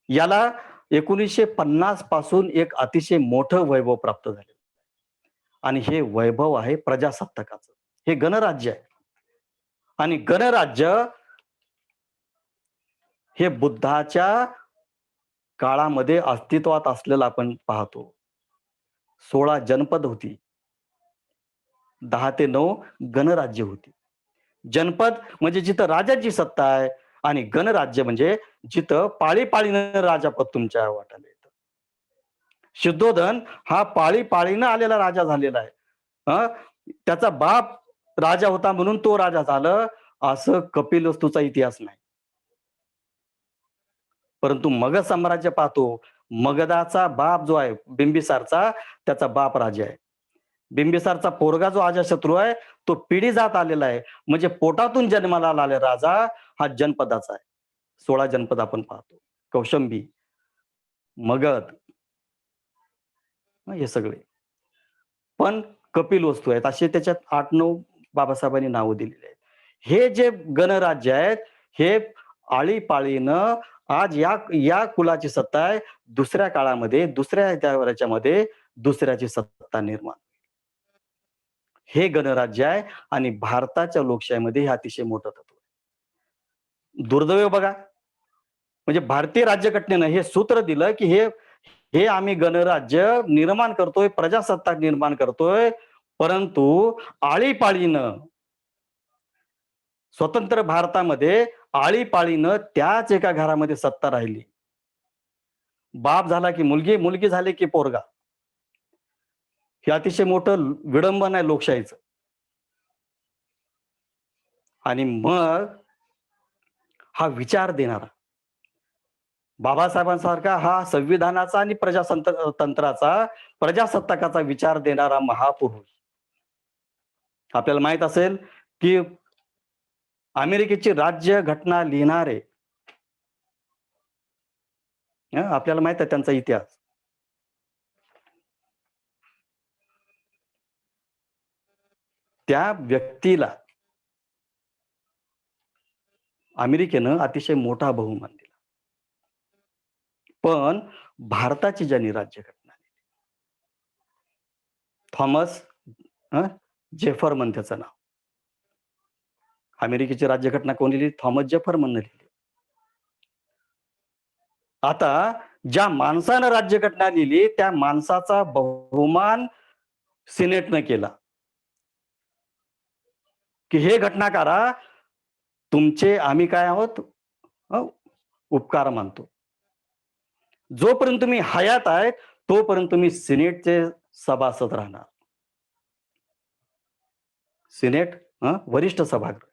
याला 1950 पासून एक अतिशय मोठं वैभव प्राप्त झाले आणि हे वैभव आहे प्रजासत्ताकाचं. हे गणराज्य आहे आणि गणराज्य हे बुद्धाच्या काळामध्ये अस्तित्वात असलेलं आपण पाहतो. 16 जनपद होती, 10 ते 9 गणराज्य होती. जनपद म्हणजे जिथं राजाची सत्ता आहे आणि गणराज्य म्हणजे जिथं पाळीपाळीनं राजापद तुमच्या वाट्याला येतं. शुद्धोधन हा पाळीपाळीनं आलेला राजा झालेला आहे. हं? त्याचा बाप राजा होता म्हणून तो राजा झाला, असं कपिलवस्तूचा इतिहास नाही. परंतु मगध साम्राज्य पाहतो, मगधाचा बाप जो आहे बिंबिसारचा, त्याचा बाप राजा आहे. बिंबिसारचा पोरगा जो अजाशत्रू आहे, तो पिढी जात आलेला आहे. म्हणजे पोटातून जन्माला आलेला राजा हा जनपदाचा आहे. 16 जनपद आपण पाहतो. कौशंबी, मगध हे सगळे. पण कपिलवस्तू आहेत. असे त्याच्यात 8-9 बाबासाहेबांनी नावं दिलेली आहेत. हे जे गणराज्य आहेत, हे आळीपाळीनं आज या या कुलाची सत्ता आहे. दुसऱ्या काळामध्ये, दुसऱ्या त्या ह्याच्यामध्ये दुसऱ्याची सत्ता निर्माण. हे गणराज्य आहे आणि भारताच्या लोकशाहीमध्ये हे अतिशय मोठं तत्व आहे. दुर्दैव बघा, म्हणजे भारतीय राज्यघटनेनं हे सूत्र दिलं, की हे हे आम्ही गणराज्य निर्माण करतोय, प्रजासत्ताक निर्माण करतोय, परंतु आळीपाळीनं स्वतंत्र भारतामध्ये आळीपाळीनं त्याच एका घरामध्ये सत्ता राहिली. बाप झाला की मुलगी, मुलगी झाली की पोरगा. हे अतिशय मोठं विडंबन आहे लोकशाहीचं. आणि मग हा विचार देणारा बाबासाहेबांसारखा हा संविधानाचा आणि तंत्राचा प्रजासत्ताकाचा विचार देणारा महापुरुष. आपल्याला माहित असेल की अमेरिकेची राज्य घटना लिहिणारे आपल्याला माहित आहे त्यांचा इतिहास. त्या व्यक्तीला अमेरिकेनं अतिशय मोठा बहुमान दिला. पण भारताची ज्यांनी राज्यघटना लिहिली, थॉमस जेफरमन त्याचं नाव. अमेरिकेची राज्यघटना कोणी लिहिली? थॉमस जेफरमनने लिहिली. आता ज्या माणसानं राज्यघटना लिहिली, त्या माणसाचा बहुमान सिनेटनं केला, की हे घटनाकारा तुमचे आम्ही काय आहोत? उपकार मानतो. जोपर्यंत तुम्ही हयात आहेत, तोपर्यंत तुम्ही सिनेटचे सभासद राहणार. सिनेट वरिष्ठ सभागृह.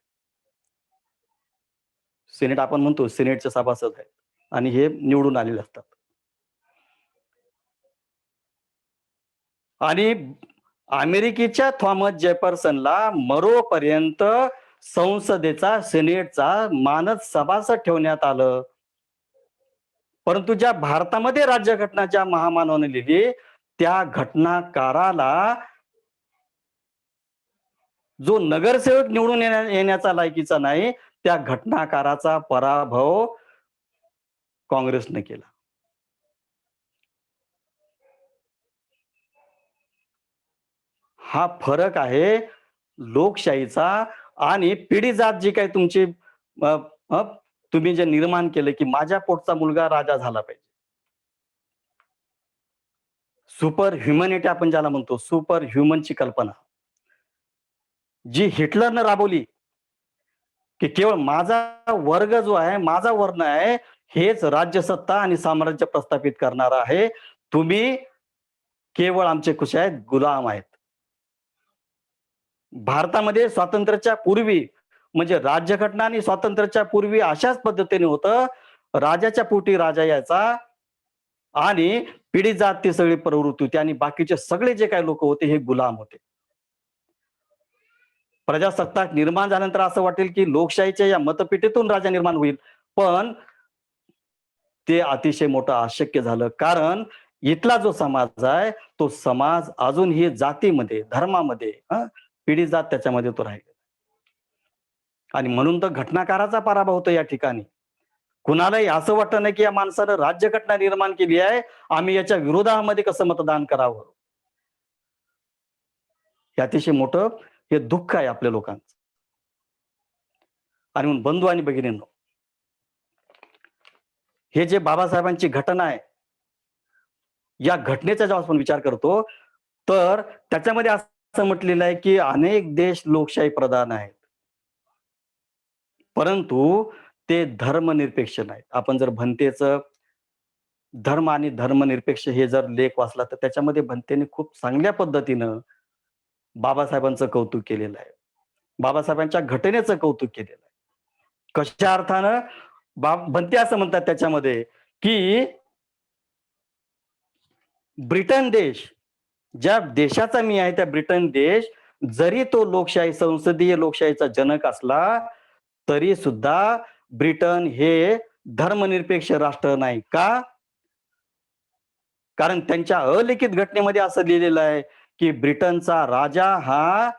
सिनेट आपण म्हणतो सिनेटचे सभासद आहेत आणि हे निवडून आलेले असतात. आणि अमेरिकेच्या थॉमस जेफरसनला मरोपर्यंत संसदेचा, सिनेटचा मानद सभासद ठेवण्यात आलं. परंतु ज्या भारतामध्ये राज्यघटना ज्या महामानवाने लिहिली, त्या घटनाकाराला जो नगरसेवक निवडून येण्याचा लायकीचा नाही, त्या घटनाकाराचा पराभव काँग्रेसने केला. हा फरक आहे लोकशाहीचा आणि पिढी जात जी काही तुमची तुम्ही जे निर्माण केलं, की माझ्या पोटचा मुलगा राजा झाला पाहिजे. सुपर ह्युमॅनिटी आपण ज्याला म्हणतो, सुपर ह्युमनची कल्पना जी हिटलरनं राबवली, की केवळ माझा वर्ग जो आहे, माझा वर्ण आहे, हेच राज्यसत्ता आणि साम्राज्य प्रस्थापित करणार आहे. तुम्ही केवळ आमचे कुशे आहेत, गुलाम आहेत. भारतामध्ये स्वातंत्र्याच्या पूर्वी म्हणजे राज्यघटना आणि स्वातंत्र्याच्या पूर्वी अशाच पद्धतीने होतं. राजाच्या पोटी राजा यायचा आणि पिढी जात ती सगळी प्रवृत्ती होती आणि बाकीचे सगळे जे काही लोक होते हे गुलाम होते. प्रजासत्ताक निर्माण झाल्यानंतर असं वाटेल की लोकशाहीच्या या मतपेटीतून राजा निर्माण होईल, पण ते अतिशय मोठं अशक्य झालं. कारण इथला जो समाज आहे तो समाज अजूनही जातीमध्ये, धर्मामध्ये पिढी जात त्याच्यामध्ये तो राहिला. आणि म्हणून तर घटनाकाराचा पराभव होतो या ठिकाणी. कुणालाही असं वाटतं नाही की या माणसानं राज्यघटना निर्माण केली आहे, आम्ही याच्या विरोधामध्ये कसं मतदान करावं. हे अतिशय मोठं हे दुःख आहे आपल्या लोकांचं. आणि म्हणून बंधू आणि भगिनींनो, हे जे बाबासाहेबांची घटना आहे, या घटनेचा जेव्हा आपण विचार करतो तर त्याच्यामध्ये असं म्हटलेलं आहे की अनेक देश लोकशाही प्रधान आहेत, परंतु ते धर्मनिरपेक्ष नाहीत. आपण जर भन्तेचं धर्म आणि धर्मनिरपेक्ष हे जर लेख वाचला, तर त्याच्यामध्ये भन्तेने खूप चांगल्या पद्धतीनं बाबासाहेबांचं कौतुक केलेलं आहे. बाबासाहेबांच्या घटनेचं कौतुक केलेलं आहे. कशा अर्थानं भन्ते असं म्हणतात त्याच्यामध्ये, की ब्रिटन देश, ज्या देशाचा मी आहे त्या ब्रिटन देश, जरी तो लोकशाही संसदीय लोकशाहीचा जनक असला, तरी सुद्धा ब्रिटन हे धर्मनिरपेक्ष राष्ट्र नाही. का? कारण त्यांच्या अलिखित घटनेमध्ये असं लिहिलेलं आहे, की ब्रिटनचा राजा हा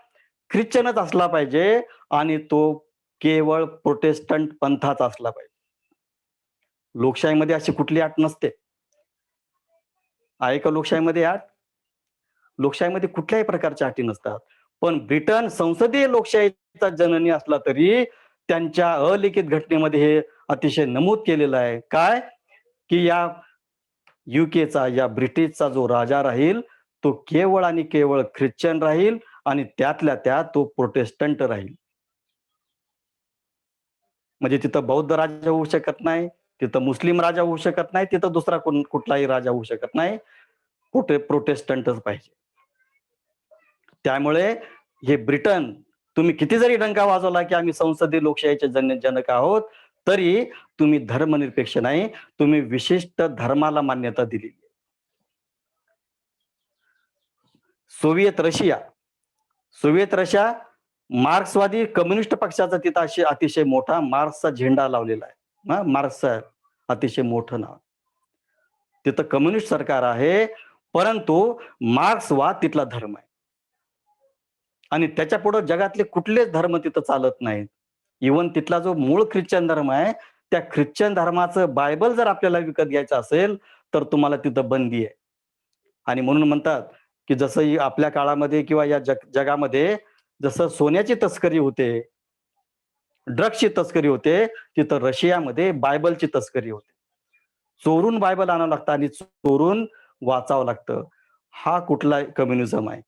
ख्रिश्चनच असला पाहिजे आणि तो केवळ प्रोटेस्टंट पंथाचा असला पाहिजे. लोकशाहीमध्ये अशी कुठली अट नसते. आहे का लोकशाहीमध्ये अट? लोकशाहीमध्ये कुठल्याही प्रकारच्या अटी नसतात. पण ब्रिटन संसदीय लोकशाहीचा जननी असला तरी त्यांच्या अलिखित घटनेमध्ये हे अतिशय नमूद केलेलं आहे. काय? की या युकेचा, या ब्रिटिशचा जो राजा राहील, तो केवळ आणि केवळ ख्रिश्चन राहील आणि त्यातल्या त्यात तो प्रोटेस्टंट राहील. म्हणजे तिथं बौद्ध राजा होऊ शकत नाही, तिथं मुस्लिम राजा होऊ शकत नाही, तिथं दुसरा कुठलाही राजा होऊ शकत नाही. प्रोटेस्टंटच पाहिजे. त्यामुळे हे ब्रिटन, तुम्ही किती जरी डंका वाजवला, की आम्ही संसदीय लोकशाहीचे जनक आहोत, तरी तुम्ही धर्मनिरपेक्ष नाही, तुम्ही विशिष्ट धर्माला मान्यता दिली. सोव्हिएत रशिया, सोव्हिएत रशिया मार्क्सवादी कम्युनिस्ट पक्षाचा तिथं अतिशय मोठा मार्क्सचा झेंडा लावलेला आहे. मार्क्सचा अतिशय मोठं नाव. तिथं कम्युनिस्ट सरकार आहे, परंतु मार्क्सवाद तिथला धर्म आहे. आणि त्याच्या पुढे जगातले कुठलेच धर्म तिथं चालत नाहीत. इव्हन तिथला जो मूळ ख्रिश्चन धर्म आहे, त्या ख्रिश्चन धर्माचं बायबल जर आपल्याला विकत घ्यायचं असेल, तर तुम्हाला तिथं बंदी आहे. आणि म्हणून म्हणतात, की जसं आपल्या काळामध्ये किंवा या जगामध्ये जसं सोन्याची तस्करी होते, ड्रग्सची तस्करी होते, तिथं रशियामध्ये बायबलची तस्करी होते. चोरून बायबल आणावं लागतं आणि चोरून वाचावं लागतं. हा कुठला कम्युनिझम आहे?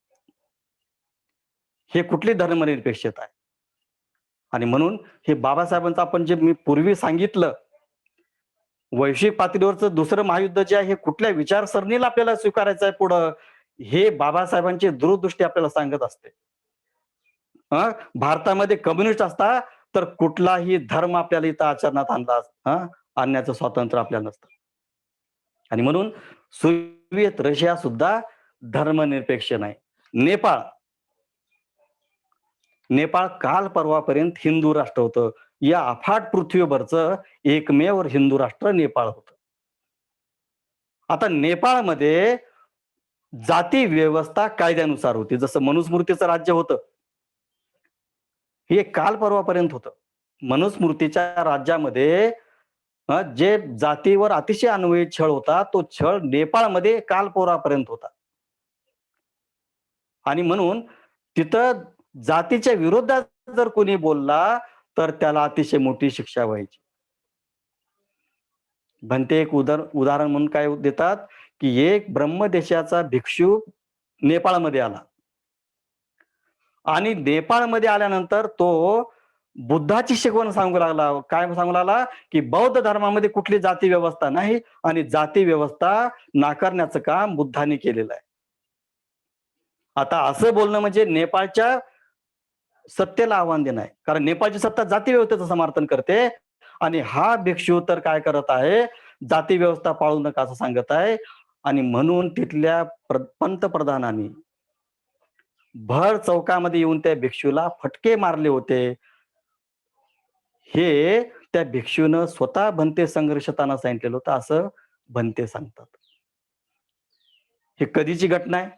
हे कुठली धर्मनिरपेक्षता आहे? आणि म्हणून हे बाबासाहेबांचं आपण जे मी पूर्वी सांगितलं, वैश्विक पातळीवरचं दुसरं महायुद्ध जे आहे, हे कुठल्या विचारसरणीला आपल्याला स्वीकारायचं आहे पुढं, हे बाबासाहेबांची दूरदृष्टी आपल्याला सांगत असते. भारतामध्ये कम्युनिस्ट असता तर कुठलाही धर्म आपल्याला इथं आचरणात आणण्याचं स्वातंत्र्य आपल्याला नसतं. आणि म्हणून सोव्हिएत रशिया सुद्धा धर्मनिरपेक्ष नाही. नेपाळ, नेपाळ काल परवापर्यंत हिंदू राष्ट्र होतं. या अफाट पृथ्वीवरचं एकमेव हिंदू राष्ट्र नेपाळ होतं. आता नेपाळमध्ये जाती व्यवस्था कायद्यानुसार होती. जसं मनुस्मृतीचं राज्य होतं, हे काल परवापर्यंत होतं. मनुस्मृतीच्या राज्यामध्ये जे जातीवर अतिशय अन्वयी छळ होता, तो छळ नेपाळमध्ये काल परवापर्यंत होता. आणि म्हणून तिथं जातीच्या विरोधात जर कोणी बोलला, तर त्याला अतिशय मोठी शिक्षा व्हायची. भन्ते एक उदाहरण म्हणून काय देतात, की एक ब्रह्मदेशाचा भिक्षू नेपाळमध्ये आला आणि नेपाळमध्ये आल्यानंतर तो बुद्धाची शिकवण सांगू लागला. काय सांगू लागला, की बौद्ध धर्मामध्ये कुठली जाती व्यवस्था नाही आणि जाती व्यवस्था नाकारण्याचं काम बुद्धाने केलेलं आहे. आता असं बोलणं म्हणजे नेपाळच्या सत्तेला आव्हान देणं आहे. कारण नेपाळची सत्ता जाती व्यवस्थेचं समर्थन करते आणि हा भिक्षू तर काय करत आहे, जाती व्यवस्था पाळू नका असं सांगत आहे. आणि म्हणून तिथल्या पंतप्रधानांनी भर चौकामध्ये येऊन त्या भिक्षूला फटके मारले होते. हे त्या भिक्षूनं स्वतः भन्ते संघर्षताना सांगितलेलं होतं, असं भन्ते सांगतात. हे कधीची घटना आहे?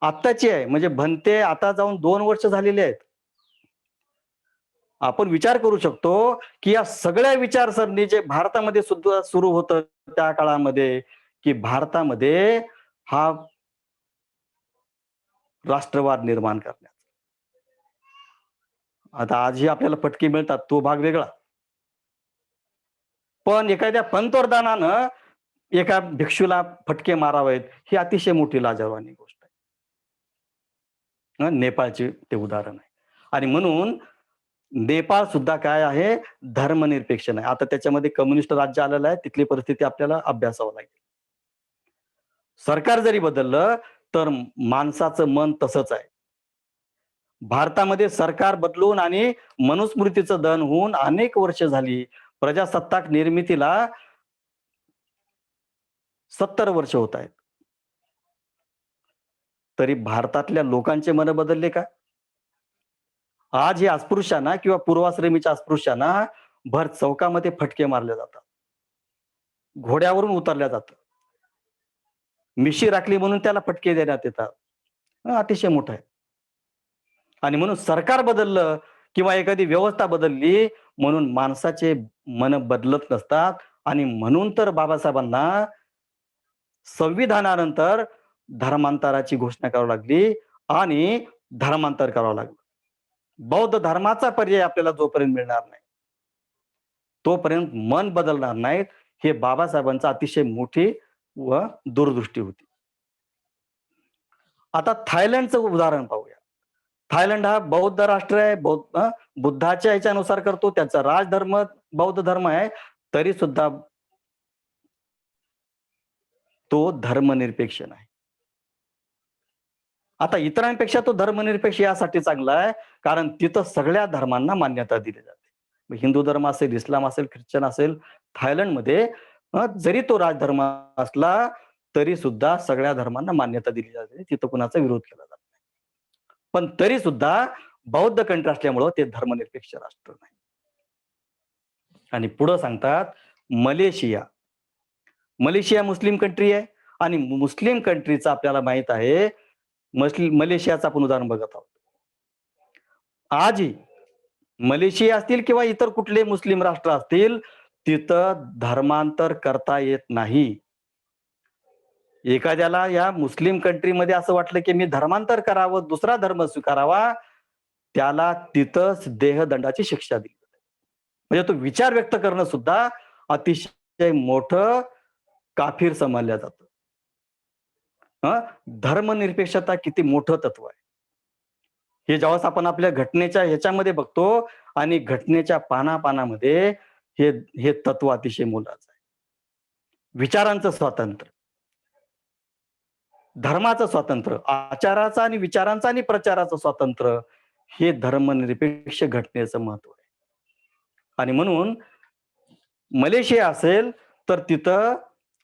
आत्ताची आहे. म्हणजे भन्ते आता जाऊन 2 वर्ष झालेली आहेत. आपण विचार करू शकतो, की या सगळ्या विचारसरणी जे भारतामध्ये सुद्धा सुरू होतं त्या काळामध्ये, की भारतामध्ये हा राष्ट्रवाद निर्माण करण्याचा. आता आजही आपल्याला फटके मिळतात, तो भाग वेगळा. पण एखाद्या पंतप्रधानानं एका भिक्षूला फटके मारावेत, ही अतिशय मोठी लाजिरवाणी गोष्ट आहे. नेपाळचे ते उदाहरण आहे. आणि म्हणून नेपाळ सुद्धा काय आहे, धर्मनिरपेक्ष नाही. आता त्याच्यामध्ये कम्युनिस्ट राज्य आलेलं आहे, तिथली परिस्थिती आपल्याला अभ्यासावं लागेल. सरकार जरी बदललं, तर माणसाचं मन तसंच आहे. भारतामध्ये सरकार बदलून आणि मनुस्मृतीचं दहन होऊन अनेक वर्ष झाली. प्रजासत्ताक निर्मितीला 70 वर्ष होत आहेत. तरी भारतातल्या लोकांचे मन बदलले का? आज या अस्पृश्यांना किंवा पूर्वाश्रमीच्या अस्पृश्यांना भर चौकामध्ये फटके मारले जातात. घोड्यावरून उतरल्या जातं. मिशी राखली म्हणून त्याला फटके देण्यात येतात. अतिशय मोठं आहे. आणि म्हणून सरकार बदललं किंवा एखादी व्यवस्था बदलली म्हणून माणसाचे मन बदलत नसतात आणि म्हणून तर बाबासाहेबांना संविधानानंतर धर्मांतराची घोषणा करावी लागली आणि धर्मांतर करावं लागलं. बौद्ध धर्माचा पर्याय आपल्याला जोपर्यंत मिळणार नाही, तोपर्यंत मन बदलणार नाहीत. हे बाबासाहेबांचा अतिशय मोठी व दूरदृष्टी होती. आता थायलंडचं उदाहरण पाहूया. थायलंड हा बौद्ध राष्ट्र आहे. बुद्धाच्या ह्याच्यानुसार करतो. त्याचा राजधर्म बौद्ध धर्म आहे. तरी सुद्धा तो धर्मनिरपेक्ष नाही. आता इतरांपेक्षा तो धर्मनिरपेक्ष यासाठी चांगला आहे, कारण तिथं सगळ्या धर्मांना मान्यता दिली जाते. हिंदू धर्म असेल, इस्लाम असेल, ख्रिश्चन असेल, थायलंडमध्ये जरी तो राजधर्म असला तरी सुद्धा सगळ्या धर्मांना मान्यता दिली जाते. तिथं कुणाचा विरोध केला जात नाही. पण तरी सुद्धा बौद्ध कंट्री असल्यामुळं ते धर्मनिरपेक्ष राष्ट्र नाही. आणि पुढं सांगतात मलेशिया. मलेशिया मुस्लिम कंट्री आहे आणि मुस्लिम कंट्रीचं आपल्याला माहित आहे. मलेशियाचं आपण उदाहरण बघत आहोत. आजही मलेशिया असतील किंवा इतर कुठले मुस्लिम राष्ट्र असतील, तिथं धर्मांतर करता येत नाही. एखाद्याला या मुस्लिम कंट्रीमध्ये असं वाटलं की मी धर्मांतर करावं, दुसरा धर्म स्वीकारावा, त्याला तिथंच देहदंडाची शिक्षा दिली जाते. म्हणजे तो विचार व्यक्त करणं सुद्धा अतिशय मोठं काफीर समजलं जातं. धर्मनिरपेक्षता किती मोठं तत्व आहे हे ज्यावेळेस आपण आपल्या घटनेच्या ह्याच्यामध्ये बघतो आणि घटनेच्या पानापानामध्ये हे हे तत्व अतिशय मोलाचं आहे. विचारांचं स्वातंत्र्य, धर्माचं स्वातंत्र्य, आचाराचं आणि विचारांचं आणि प्रचाराचं स्वातंत्र्य, हे धर्मनिरपेक्ष घटनेचं महत्व आहे. आणि म्हणून मलेशिया असेल तर तिथं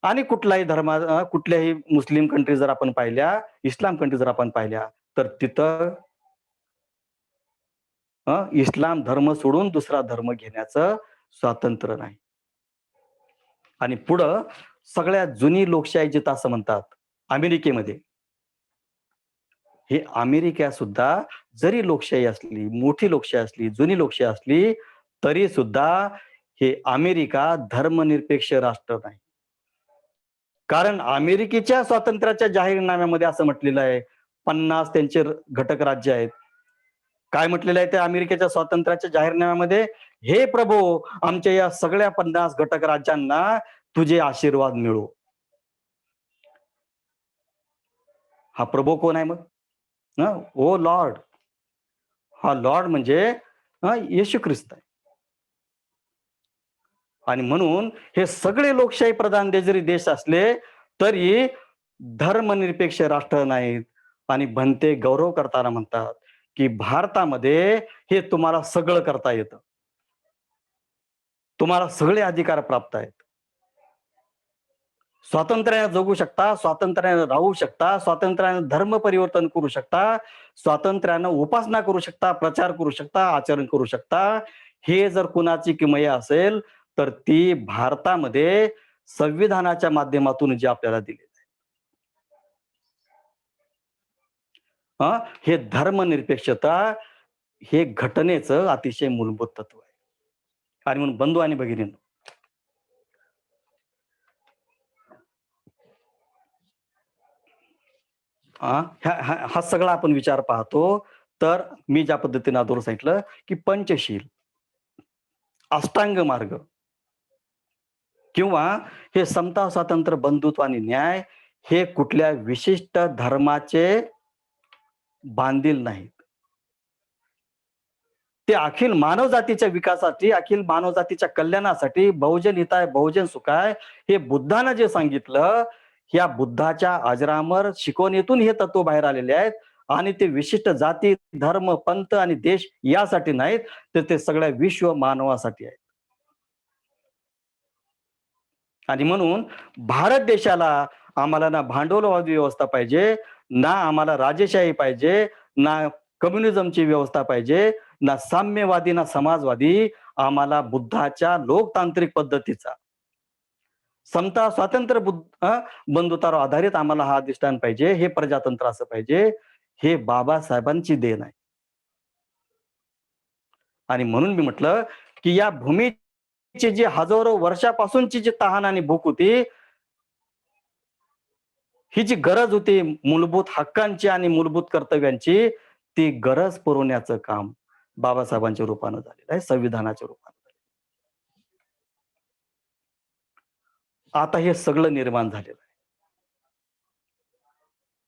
आणि कुठल्याही मुस्लिम कंट्री जर आपण पाहिल्या, इस्लाम कंट्री जर आपण पाहिल्या, तर तिथं इस्लाम धर्म सोडून दुसरा धर्म घेण्याचं स्वातंत्र्य नाही. आणि पुढं सगळ्यात जुनी लोकशाही जिथं असं म्हणतात अमेरिकेमध्ये, हे अमेरिका सुद्धा जरी लोकशाही असली, मोठी लोकशाही असली, जुनी लोकशाही असली, तरी सुद्धा हे अमेरिका धर्मनिरपेक्ष राष्ट्र नाही. कारण अमेरिकेच्या स्वातंत्र्याच्या जाहीरनाम्यामध्ये असं म्हटलेलं आहे, 50 त्यांचे घटक राज्य आहेत. काय म्हटलेलं आहे त्या अमेरिकेच्या स्वातंत्र्याच्या जाहीरनाम्यामध्ये, हे प्रभू आमच्या या सगळ्या 50 घटक राज्यांना तुझे आशीर्वाद मिळो. हा प्रभू कोण आहे मग? ओ लॉर्ड. हा लॉर्ड म्हणजे येशू ख्रिस्त आहे. आणि म्हणून हे सगळे लोकशाही प्रधान जरी देश असले तरी धर्मनिरपेक्ष राष्ट्र नाहीत. आणि भंते गौरव करताना म्हणतात की भारतामध्ये हे तुम्हाला सगळं करता येतं, तुम्हाला सगळे अधिकार प्राप्त आहेत, स्वातंत्र्याने जगू शकता, स्वातंत्र्याने राहू शकता, स्वातंत्र्याने धर्म परिवर्तन करू शकता, स्वातंत्र्याने उपासना करू शकता, प्रचार करू शकता, आचरण करू शकता. हे जर कुणाची किमया असेल तर ती भारतामध्ये संविधानाच्या माध्यमातून जे आपल्याला दिले हे धर्मनिरपेक्षता, हे घटनेचं अतिशय मूलभूत तत्व आहे. आणि म्हणून बंधू आणि भगिनींनो, हा सगळा आपण विचार पाहतो तर मी ज्या पद्धतीने अगोदर सांगितलं की पंचशील, अष्टांग मार्ग किंवा हे समता, स्वातंत्र्य, बंधुत्व आणि न्याय हे कुठल्या विशिष्ट धर्माचे बांधील नाहीत. ते अखिल मानवजातीच्या विकासासाठी, अखिल मानवजातीच्या कल्याणासाठी, बहुजन हिताय बहुजन सुखाय हे बुद्धानं जे सांगितलं, या बुद्धाच्या अजरामर शिकवणीतून हे तत्व बाहेर आलेले आहेत. आणि ते विशिष्ट जाती, धर्म, पंथ आणि देश यासाठी नाहीत, तर ते सगळ्या विश्व मानवासाठी आहेत. आणि म्हणून भारत देशाला आम्हाला ना भांडवलवादी व्यवस्था पाहिजे, ना आम्हाला राजेशाही पाहिजे, ना कम्युनिझमची व्यवस्था पाहिजे, ना साम्यवादी, ना समाजवादी. आम्हाला बुद्धाच्या लोकतांत्रिक पद्धतीचा समता, स्वातंत्र्य, बंधुतावर आधारित आम्हाला हा अधिष्ठान पाहिजे. हे प्रजातंत्र असं पाहिजे. हे बाबासाहेबांची देण आहे. आणि म्हणून मी म्हटलं, की या भूमीची जी हजारो वर्षापासूनची जी तहान आणि भूक होती, ही जी गरज होती मूलभूत हक्कांची आणि मूलभूत कर्तव्यांची, ती गरज पुरवण्याचं काम बाबासाहेबांच्या रूपानं झालेलं आहे, संविधानाच्या रूपानं. आता हे सगळं निर्माण झालेलं आहे.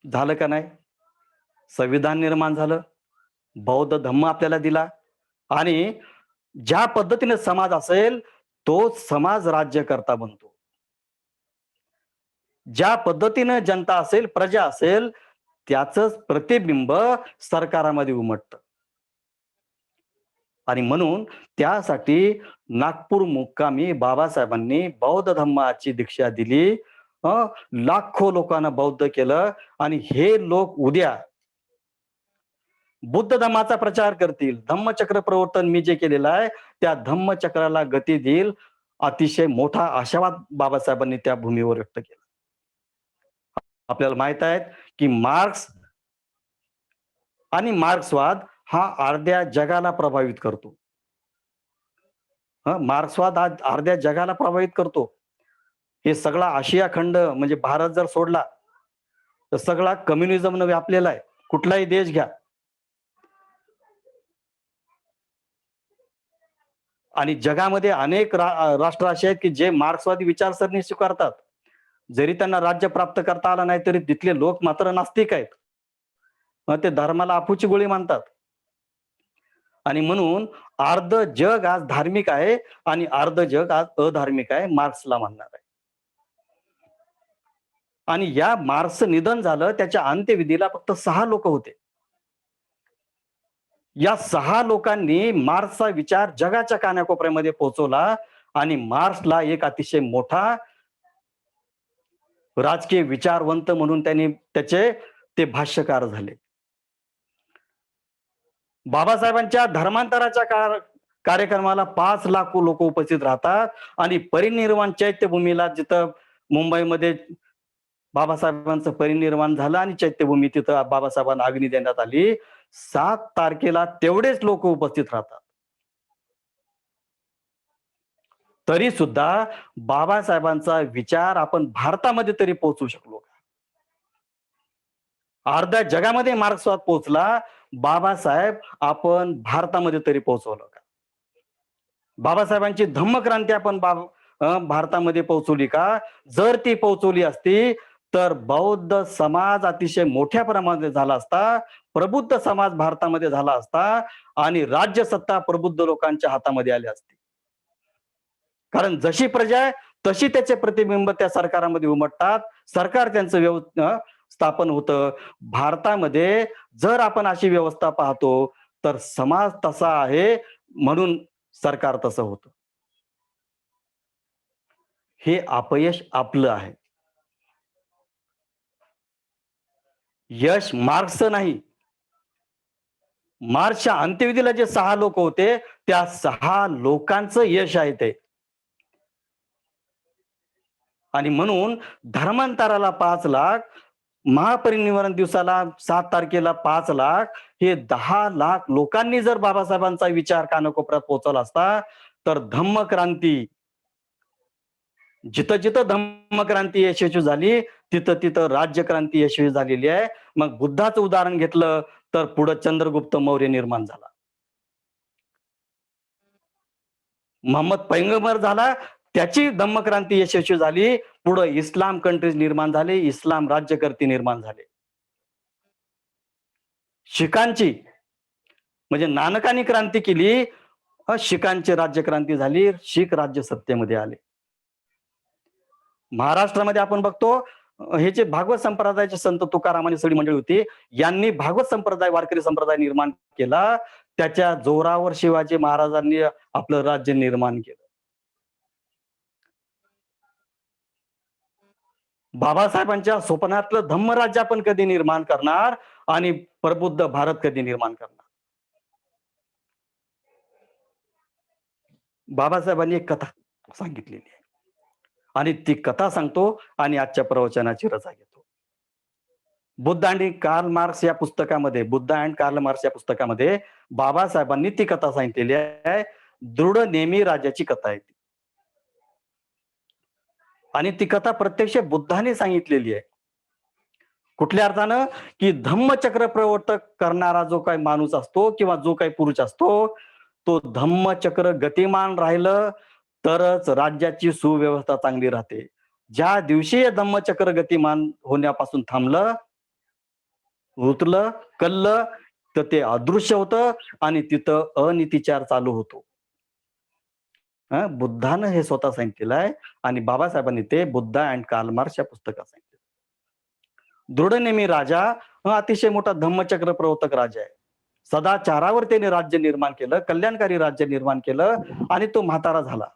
झालं का नाही? संविधान निर्माण झालं, बौद्ध धम्म आपल्याला दिला आणि ज्या पद्धतीने समाज असेल, तो समाज राज्यकर्ता बनतो. ज्या पद्धतीनं जनता असेल, प्रजा असेल, त्याचंच प्रतिबिंब सरकारामध्ये उमटतं. आणि म्हणून त्यासाठी नागपूर मुक्कामी बाबासाहेबांनी बौद्ध धम्माची दीक्षा दिली. लाखो लोकांना बौद्ध केलं आणि हे लोक उद्या बुद्ध धम्माचा प्रचार करतील. धम्मचक्र प्रवर्तन मी जे केलेलं आहे, त्या धम्मचक्राला गती देईल. अतिशय मोठा आशावाद बाबासाहेबांनी त्या भूमीवर व्यक्त केला. आपल्याला माहित आहे की मार्क्स आणि मार्क्सवाद हा अर्ध्या जगाला प्रभावित करतो. मार्क्सवाद हा अर्ध्या जगाला प्रभावित करतो. हे सगळा आशिया खंड म्हणजे भारत जर सोडला, तर सगळा कम्युनिझमनं व्यापलेला आहे. कुठलाही देश घ्या. आणि जगामध्ये अनेक राष्ट्र असे आहेत की जे मार्क्सवादी विचारसरणी स्वीकारतात. जरी त्यांना राज्य प्राप्त करता आलं नाही, तरी तिथले लोक मात्र नास्तिक आहेत. ते धर्माला अफूची गोळी मानतात. आणि म्हणून अर्ध जग आज धार्मिक आहे आणि अर्ध जग आज अधार्मिक आहे, मार्क्सला मानणार आहे. आणि या मार्क्सचं निधन झालं, त्याच्या अंत्यविधीला फक्त 6 लोक होते. या 6 लोकांनी मार्क्सचा विचार जगाच्या कानाकोपऱ्यामध्ये पोहोचवला आणि मार्क्सला एक अतिशय मोठा राजकीय विचारवंत म्हणून त्यांनी ते भाष्यकार झाले. बाबासाहेबांच्या धर्मांतराच्या कार्यक्रमाला 5 लाख लोक उपस्थित राहतात आणि परिनिर्वाण चैत्यभूमीला, जिथं मुंबईमध्ये बाबासाहेबांचं परिनिर्वाण झालं आणि चैत्यभूमी तिथं बाबासाहेबांना अग्नी देण्यात आली, 7 तारखेला तेवढेच लोक उपस्थित राहतात. तरी सुद्धा बाबासाहेबांचा विचार आपण भारतामध्ये तरी पोहोचू शकलो का? अर्ध्या जगामध्ये मार्क्सवाद पोहोचला, बाबासाहेब आपण भारतामध्ये तरी पोहोचवलं का? बाबासाहेबांची धम्मक्रांती आपण भारतामध्ये पोहोचवली का? जर ती पोहोचवली असती, तर बौद्ध समाज अतिशय मोठ्या प्रमाणात झाला असता, प्रबुद्ध समाज भारतामध्ये झाला असता आणि राज्य सत्ता प्रबुद्ध लोकांच्या हातामध्ये आली असती. कारण जशी प्रजा आहे तशी त्याचे प्रतिबिंब त्या सरकारामध्ये उमटतात. सरकार त्यांचं स्थापन होतं. भारतामध्ये जर आपण अशी व्यवस्था पाहतो, तर समाज तसा आहे म्हणून सरकार तसं होतं. हे अपयश आपलं आहे. यश मार्क्सचं नाही. मार्चच्या अंत्यविधीला जे 6 लोक होते, त्या 6 लोकांचं यश आहे ते. आणि म्हणून धर्मांतराला 5 लाख, महापरिनिर्वाण दिवसाला 7 तारखेला 5 लाख, हे 10 लाख लोकांनी जर बाबासाहेबांचा विचार कानाकोपऱ्यात पोहोचवला असता, तर धम्मक्रांती, जिथं जिथं धम्मक्रांती यशस्वी झाली, तिथं तिथं राज्यक्रांती यशस्वी झालेली आहे. मग बुद्धाचं उदाहरण घेतलं तर पुढे चंद्रगुप्त मौर्य निर्माण झाला. मोहम्मद पैगंबर झाला, त्याची धम्मक्रांती यशस्वी झाली. पुढे इस्लाम कंट्रीज निर्माण झाले, इस्लाम राज्यकर्ते निर्माण झाले. शिखांची म्हणजे नानकांनी क्रांती केली, शीखांची राज्यक्रांती झाली, शीख राज्य सत्तेमध्ये आले. महाराष्ट्रामध्ये आपण बघतो हे जे भागवत संप्रदायाचे संत तुकाराम आणि सगळी मंडळी होती, यांनी भागवत संप्रदाय, वारकरी संप्रदाय निर्माण केला. त्याच्या जोरावर शिवाजी महाराजांनी आपलं राज्य निर्माण केलं. बाबासाहेबांच्या स्वप्नातलं धम्मराज्य आपण कधी निर्माण करणार आणि प्रबुद्ध भारत कधी निर्माण करणार? बाबासाहेबांनी एक कथा सांगितलेली आहे आणि ती कथा सांगतो आणि आजच्या प्रवचनाची रजा घेतो. बुद्ध आणि कार्ल मार्क्स या पुस्तकामध्ये, बुद्ध अँड कार्ल मार्क्स या पुस्तकामध्ये बाबासाहेबांनी ती कथा सांगितलेली आहे. दृढ नेमी राजाची कथा आहे ती. आणि ती कथा प्रत्यक्ष बुद्धाने सांगितलेली आहे. कुठल्या अर्थानं, की धम्मचक्र प्रवर्तक करणारा जो काही माणूस असतो किंवा जो काही पुरुष असतो, तो धम्मचक्र गतिमान राहिलं तरच राज्याची सुव्यवस्था चांगली राहते. ज्या दिवशी हे धम्मचक्र गतिमान होण्यापासून थांबलं, उतरलं, कललं, तर ते अदृश्य होतं आणि तिथं अनितीचार चालू होतो. बुद्धानं हे स्वतः सांगितलेलं आहे आणि बाबासाहेबांनी ते बुद्ध अँड कार्ल मार्क्स या पुस्तकात सांगितलं. दृढनेमी राजा हा अतिशय मोठा धम्मचक्र प्रवर्तक राजा आहे. सदाचारावर त्याने राज्य निर्माण केलं, कल्याणकारी राज्य निर्माण केलं आणि तो म्हातारा झाला.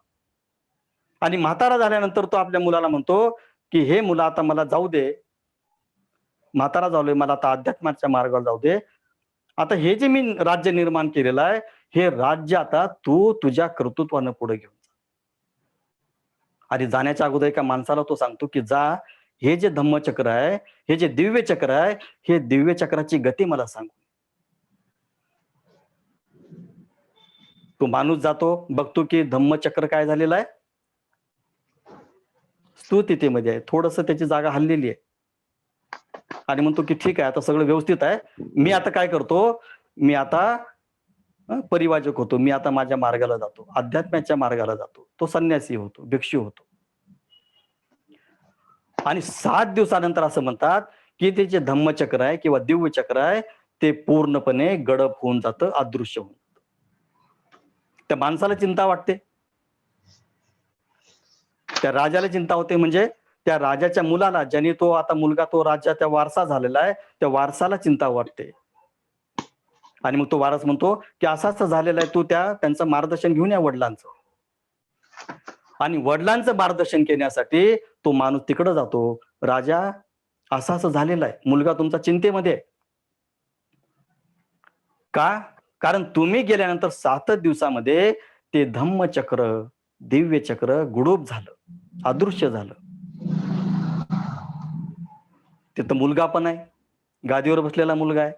आणि म्हातारा झाल्यानंतर तो आपल्या मुलाला म्हणतो, की हे मुला आता मला जाऊ दे. म्हातारा झालोय, मला आता अध्यात्माच्या मार्गावर जाऊ दे. आता हे जे मी राज्य निर्माण केलेलं आहे, हे राज्य आता तू तुझ्या कर्तृत्वानं पुढे घेऊन जा. आणि जाण्याच्या अगोदर एका माणसाला तो सांगतो, की जा, हे जे धम्मचक्र आहे, हे जे दिव्य चक्र आहे, हे दिव्य चक्राची गती मला सांग. तो माणूस जातो, बघतो की धम्मचक्र काय झालेलं आहे, स्थितीमध्ये आहे. थोडस त्याची जागा हललेली आहे. आणि म्हणतो की ठीक आहे, आता सगळं व्यवस्थित आहे. मी आता काय करतो, मी आता परिवाजक होतो. मी आता माझ्या मार्गाला जातो, अध्यात्माच्या मार्गाला जातो. तो संन्यासी होतो, भिक्षू होतो. आणि 7 दिवसानंतर असं म्हणतात, की ते जे धम्मचक्र आहे किंवा दिव्य चक्र आहे, ते पूर्णपणे गडप होऊन जातं, अदृश्य होऊन जातं. त्या माणसाला चिंता वाटते, त्या राजाला चिंता होते. म्हणजे त्या राजाच्या मुलाला, ज्याने तो आता मुलगा तो राज्याचा वारसा झालेला आहे, त्या वारसाला चिंता वाटते. आणि मग तो वारस म्हणतो की असं झालेलं आहे, तू त्यांचं मार्गदर्शन घेऊन या वडिलांचं. आणि वडिलांचं मार्गदर्शन करण्यासाठी तो माणूस तिकडे जातो. राजा, असं झालेलं आहे, मुलगा तुमचा चिंतेमध्ये आहे. का? कारण तुम्ही गेल्यानंतर 7 दिवसामध्ये ते धम्मचक्र, दिव्य चक्र गुडूप झालं, अदृश्य झालं. तिथं मुलगा पण आहे, गादीवर बसलेला मुलगा आहे.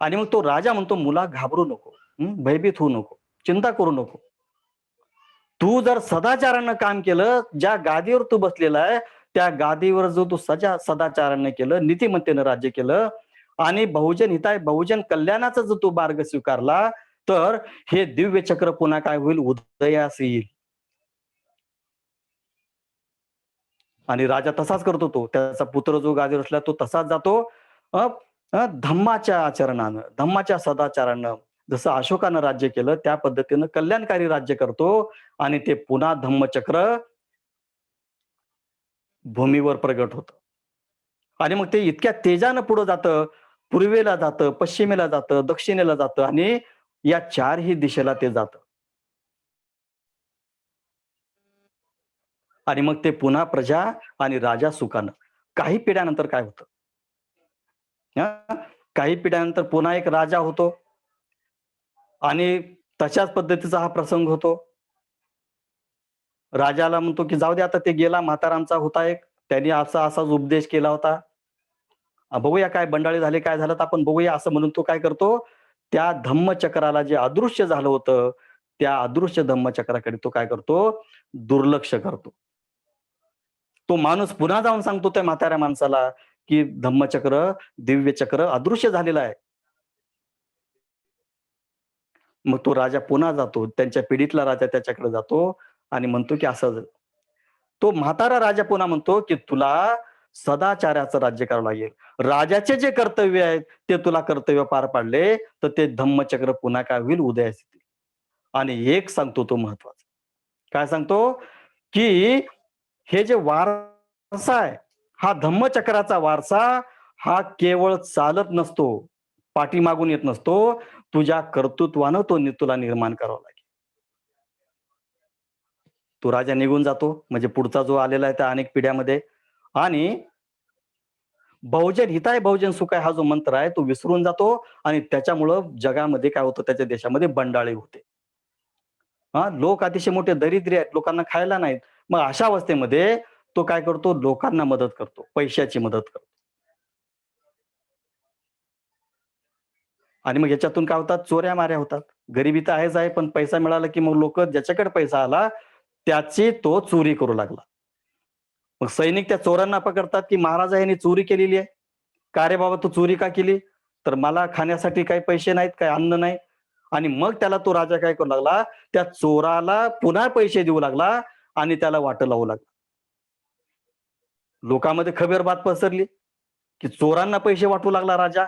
आणि मग तो राजा म्हणतो, मुला घाबरू नको, भयभीत होऊ नको, चिंता करू नको. तू जर सदाचारानं काम केलं, ज्या गादीवर तू बसलेला आहे, त्या गादीवर जो तू सदाचारानं केलं, नीतिमत्तेनं राज्य केलं आणि बहुजन हिताय, बहुजन कल्याणाचा जो तू मार्ग स्वीकारला, तर हे दिव्य चक्र पुन्हा काय होईल, उदयास येईल. आणि राजा तसाच करतो. तो त्याचा पुत्र जो गादीवर असला, तो तसाच जातो धम्माच्या आचरणानं, धम्माच्या सदाचारानं. जसं अशोकानं राज्य केलं, त्या पद्धतीनं कल्याणकारी राज्य करतो आणि ते पुन्हा धम्मचक्र भूमीवर प्रगट होतं. आणि मग ते इतक्या तेजानं पुढे जातं, पूर्वेला जातं, पश्चिमेला जातं, दक्षिणेला जातं आणि या 4ही दिशेला ते जातं. आणि मग ते पुन्हा प्रजा आणि राजा सुखानं. काही पिढ्यानंतर काय होतं, काही पिढ्यानंतर पुन्हा एक राजा होतो आणि तशाच पद्धतीचा हा प्रसंग होतो. राजाला म्हणतो की जाऊ दे, आता ते गेला, म्हातारांचा होता एक, त्यांनी असाच उपदेश केला होता. बघूया काय बंडाळी झाले, काय झालं तर आपण बघूया, असं म्हणून तो काय करतो, त्या धम्मचक्राला जे अदृश्य झालं होतं, त्या अदृश्य धम्मचक्राकडे तो काय करतो, दुर्लक्ष करतो. तो माणूस पुन्हा जाऊन सांगतो त्या म्हाताऱ्या माणसाला, की धम्मचक्र, दिव्य चक्र अदृश्य झालेलं आहे. मग तो राजा पुन्हा जातो, त्यांच्या पिढीतला राजा त्याच्याकडे जातो आणि म्हणतो की असं. तो म्हातारा राजा पुन्हा म्हणतो की तुला सदाचाराचं राज्य करावं लागेल. राजाचे जे कर्तव्य आहेत ते तुला कर्तव्य पार पाडले तर ते धम्मचक्र पुन्हा काय होईल, उदयास येतील. आणि एक सांगतो तो महत्वाचा. काय सांगतो, की हे जे वारसा आहे, हा धम्मचक्राचा वारसा हा केवळ चालत नसतो, पाठीमागून येत नसतो. तुझ्या कर्तृत्वानं तो तुला निर्माण करावा लागेल. तो राजा निघून जातो, म्हणजे पुढचा जो आलेला आहे त्या अनेक पिढ्यामध्ये आणि बहुजन हिताय बहुजन सुखाय हा जो मंत्र आहे तो विसरून जातो आणि त्याच्यामुळं जगामध्ये काय होतं, त्याच्या देशामध्ये बंडाळी होते. लोक अतिशय मोठे दरिद्री आहेत, लोकांना खायला नाहीत. मग अशा अवस्थेमध्ये तो काय करतो, लोकांना मदत करतो, पैशाची मदत करतो. आणि मग याच्यातून काय होतात, चोऱ्या-माऱ्या होतात. गरिबी तर आहेच आहे, पण पैसा मिळाला की मग लोकं ज्याच्याकडे पैसा आला, त्याची तो चोरी करू लागला. मग सैनिक त्या चोरांना पकडतात, की महाराजा यांनी चोरी केलेली आहे. "का रे बाबा तू चोरी का केली?" तर "मला खाण्यासाठी काही पैसे नाहीत, काही अन्न नाही." आणि मग त्याला तो राजा काय करू लागला, त्या चोराला पुन्हा पैसे देऊ लागला आणि त्याला वाटं लावू लागला. लोकांमध्ये खबर बात पसरली, की चोरांना पैसे वाटू लागला राजा.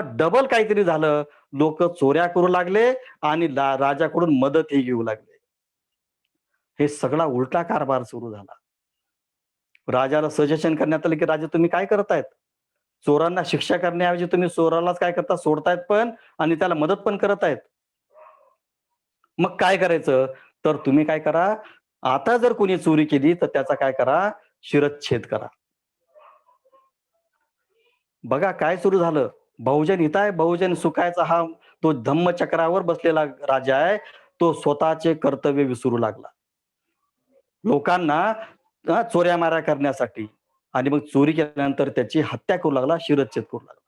डबल काहीतरी झालं. लोकं चोऱ्या करू लागले आणि राजाकडून मदतही घेऊ लागले. हे सगळा उलटा कारभार सुरू झाला. राजाला सजेशन करण्यात आलं, की "राजा तुम्ही काय करतायत? चोरांना शिक्षा करण्याऐवजी तुम्ही चोरालाच काय करता, सोडतायत पण आणि त्याला मदत पण करत आहेत. मग काय करायचं? तर तुम्ही काय करा, आता जर कोणी चोरी केली तर त्याचा काय करा, शिरच्छेद करा." बघा काय सुरू झालं. बहुजन हिताय, बहुजन सुखायचा हा तो धम्मचक्रावर बसलेला राजा आहे. तो स्वतःचे कर्तव्य विसरू लागला. लोकांना चोऱ्या-माऱ्या करण्यासाठी आणि मग चोरी केल्यानंतर त्याची हत्या करू लागला, शिरच्छेद करू लागला.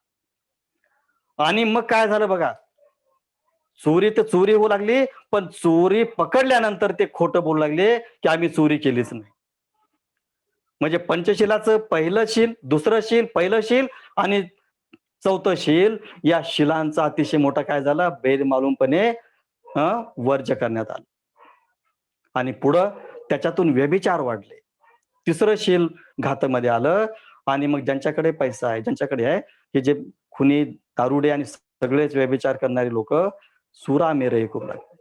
आणि मग काय झालं बघा, चोरी तर चोरी होऊ लागली, पण चोरी पकडल्यानंतर ते खोटं बोलू लागले, की आम्ही चोरी केलीच नाही. म्हणजे पंचशिलाचं पहिलं शील, दुसरं शील, पहिलं शील आणि चौथं शील या शिलांचा अतिशय मोठा काय झाला, बेमालूमपणे वर्ज्य करण्यात आलं. आणि पुढं त्याच्यातून व्यभिचार वाढले. तिसरं शील घातामध्ये आलं आणि मग ज्यांच्याकडे पैसा आहे, ज्यांच्याकडे आहे, हे जे खुनी, दारुडे आणि सगळेच व्यभिचार करणारी लोकं सुरामेरही करू लागले.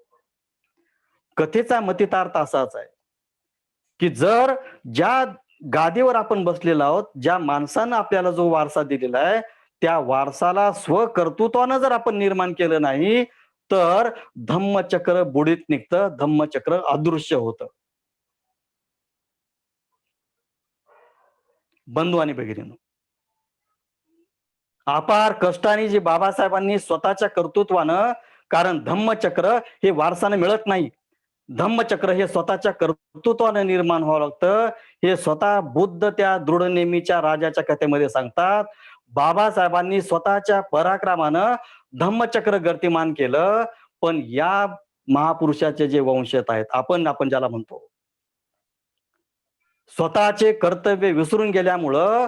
कथेचा मतितार्थ असाच आहे, की जर ज्या गादीवर आपण बसलेलो आहोत, ज्या माणसानं आपल्याला जो वारसा दिलेला आहे, त्या वारसाला स्वकर्तृत्वानं जर आपण निर्माण केलं नाही, तर धम्मचक्र बुडीत निघतं, धम्मचक्र अदृश्य होतं. बंधू आणि भगिनींनो, अपार कष्टाने जे बाबासाहेबांनी स्वतःच्या कर्तृत्वानं कारण धम्मचक्र हे वारसाने मिळत नाही. धम्मचक्र हे स्वतःच्या कर्तृत्वाने निर्माण व्हावं लागतं. हे स्वतः बुद्ध त्या दृढनेमीच्या राजाच्या कथेमध्ये सांगतात. बाबासाहेबांनी स्वतःच्या पराक्रमानं धम्मचक्र गतिमान केलं. पण या महापुरुषाचे जे वंशज आहेत, आपण ज्याला म्हणतो, स्वतःचे कर्तव्य विसरून गेल्यामुळं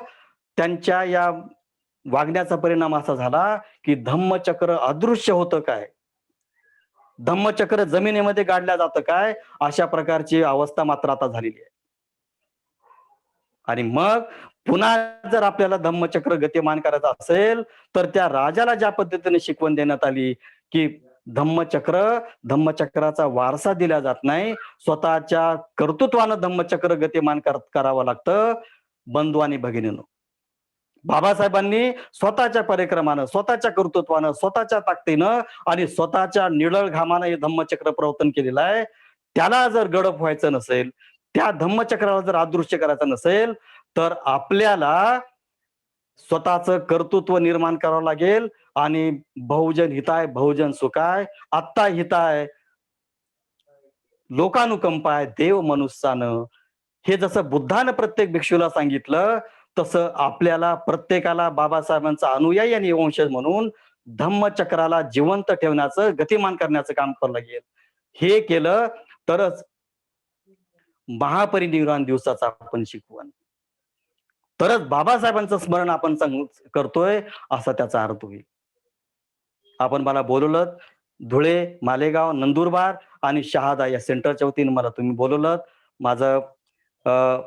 त्यांच्या या वागण्याचा परिणाम असा झाला, की धम्मचक्र अदृश्य होतं काय? धम्मचक्र जमिनीमध्ये गाडलं जातं काय? अशा प्रकारची अवस्था मात्र आता झालेली आहे. आणि मग पुन्हा जर आपल्याला धम्मचक्र गतिमान करायचं असेल, तर त्या राजाला ज्या पद्धतीने शिकवण देण्यात आली, की धम्मचक्र, धम्मचक्राचा वारसा दिला जात नाही. स्वतःच्या कर्तृत्वानं धम्मचक्र गतिमान करावं लागतं. बंधू आणि भगिनींनो, बाबासाहेबांनी स्वतःच्या परिक्रमानं, स्वतःच्या कर्तृत्वानं, स्वतःच्या ताकदीनं आणि स्वतःच्या निळळ घामानं हे धम्मचक्र प्रवर्तन केलेलं आहे. त्याला जर गडप व्हायचं नसेल, त्या धम्मचक्राला जर अदृश्य करायचं नसेल, तर आपल्याला स्वतःचं कर्तृत्व निर्माण करावं लागेल आणि बहुजन हिताय, बहुजन सुखाय, आत्ता हिताय, लोकानुकंपाय, देव मनुष्यानं हे जसं बुद्धानं प्रत्येक भिक्षूला सांगितलं, तसं आपल्याला प्रत्येकाला बाबासाहेबांचा अनुयायी आणि वंशज म्हणून धम्मचक्राला जिवंत ठेवण्याचं, गतिमान करण्याचं काम करावं लागेल. हे केलं तरच महापरिनिर्वाण दिवसाचं आपण शिकवण, तरच बाबासाहेबांचं स्मरण आपण करतोय असा त्याचा अर्थ होईल. आपण मला बोलवलं धुळे, मालेगाव, नंदुरबार आणि शहादा या सेंटरच्या वतीने मला तुम्ही बोलवलं. माझं अ,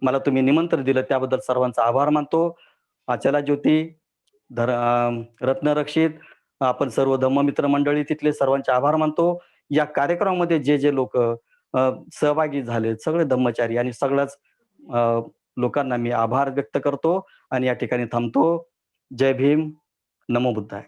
मला तुम्ही निमंत्रण दिलं त्याबद्दल सर्वांचा आभार मानतो. अचला ज्योती, रत्नरक्षित, आपण सर्व धम्ममित्र मंडळी तिथले सर्वांचे आभार मानतो. या कार्यक्रमामध्ये जे लोकं सहभागी झाले, सगळे धम्मचारी आणि सगळ्याच अ, लोकांना मी आभार व्यक्त करतो आणि या ठिकाणी थांबतो. जय भीम, नमो बुद्धाय.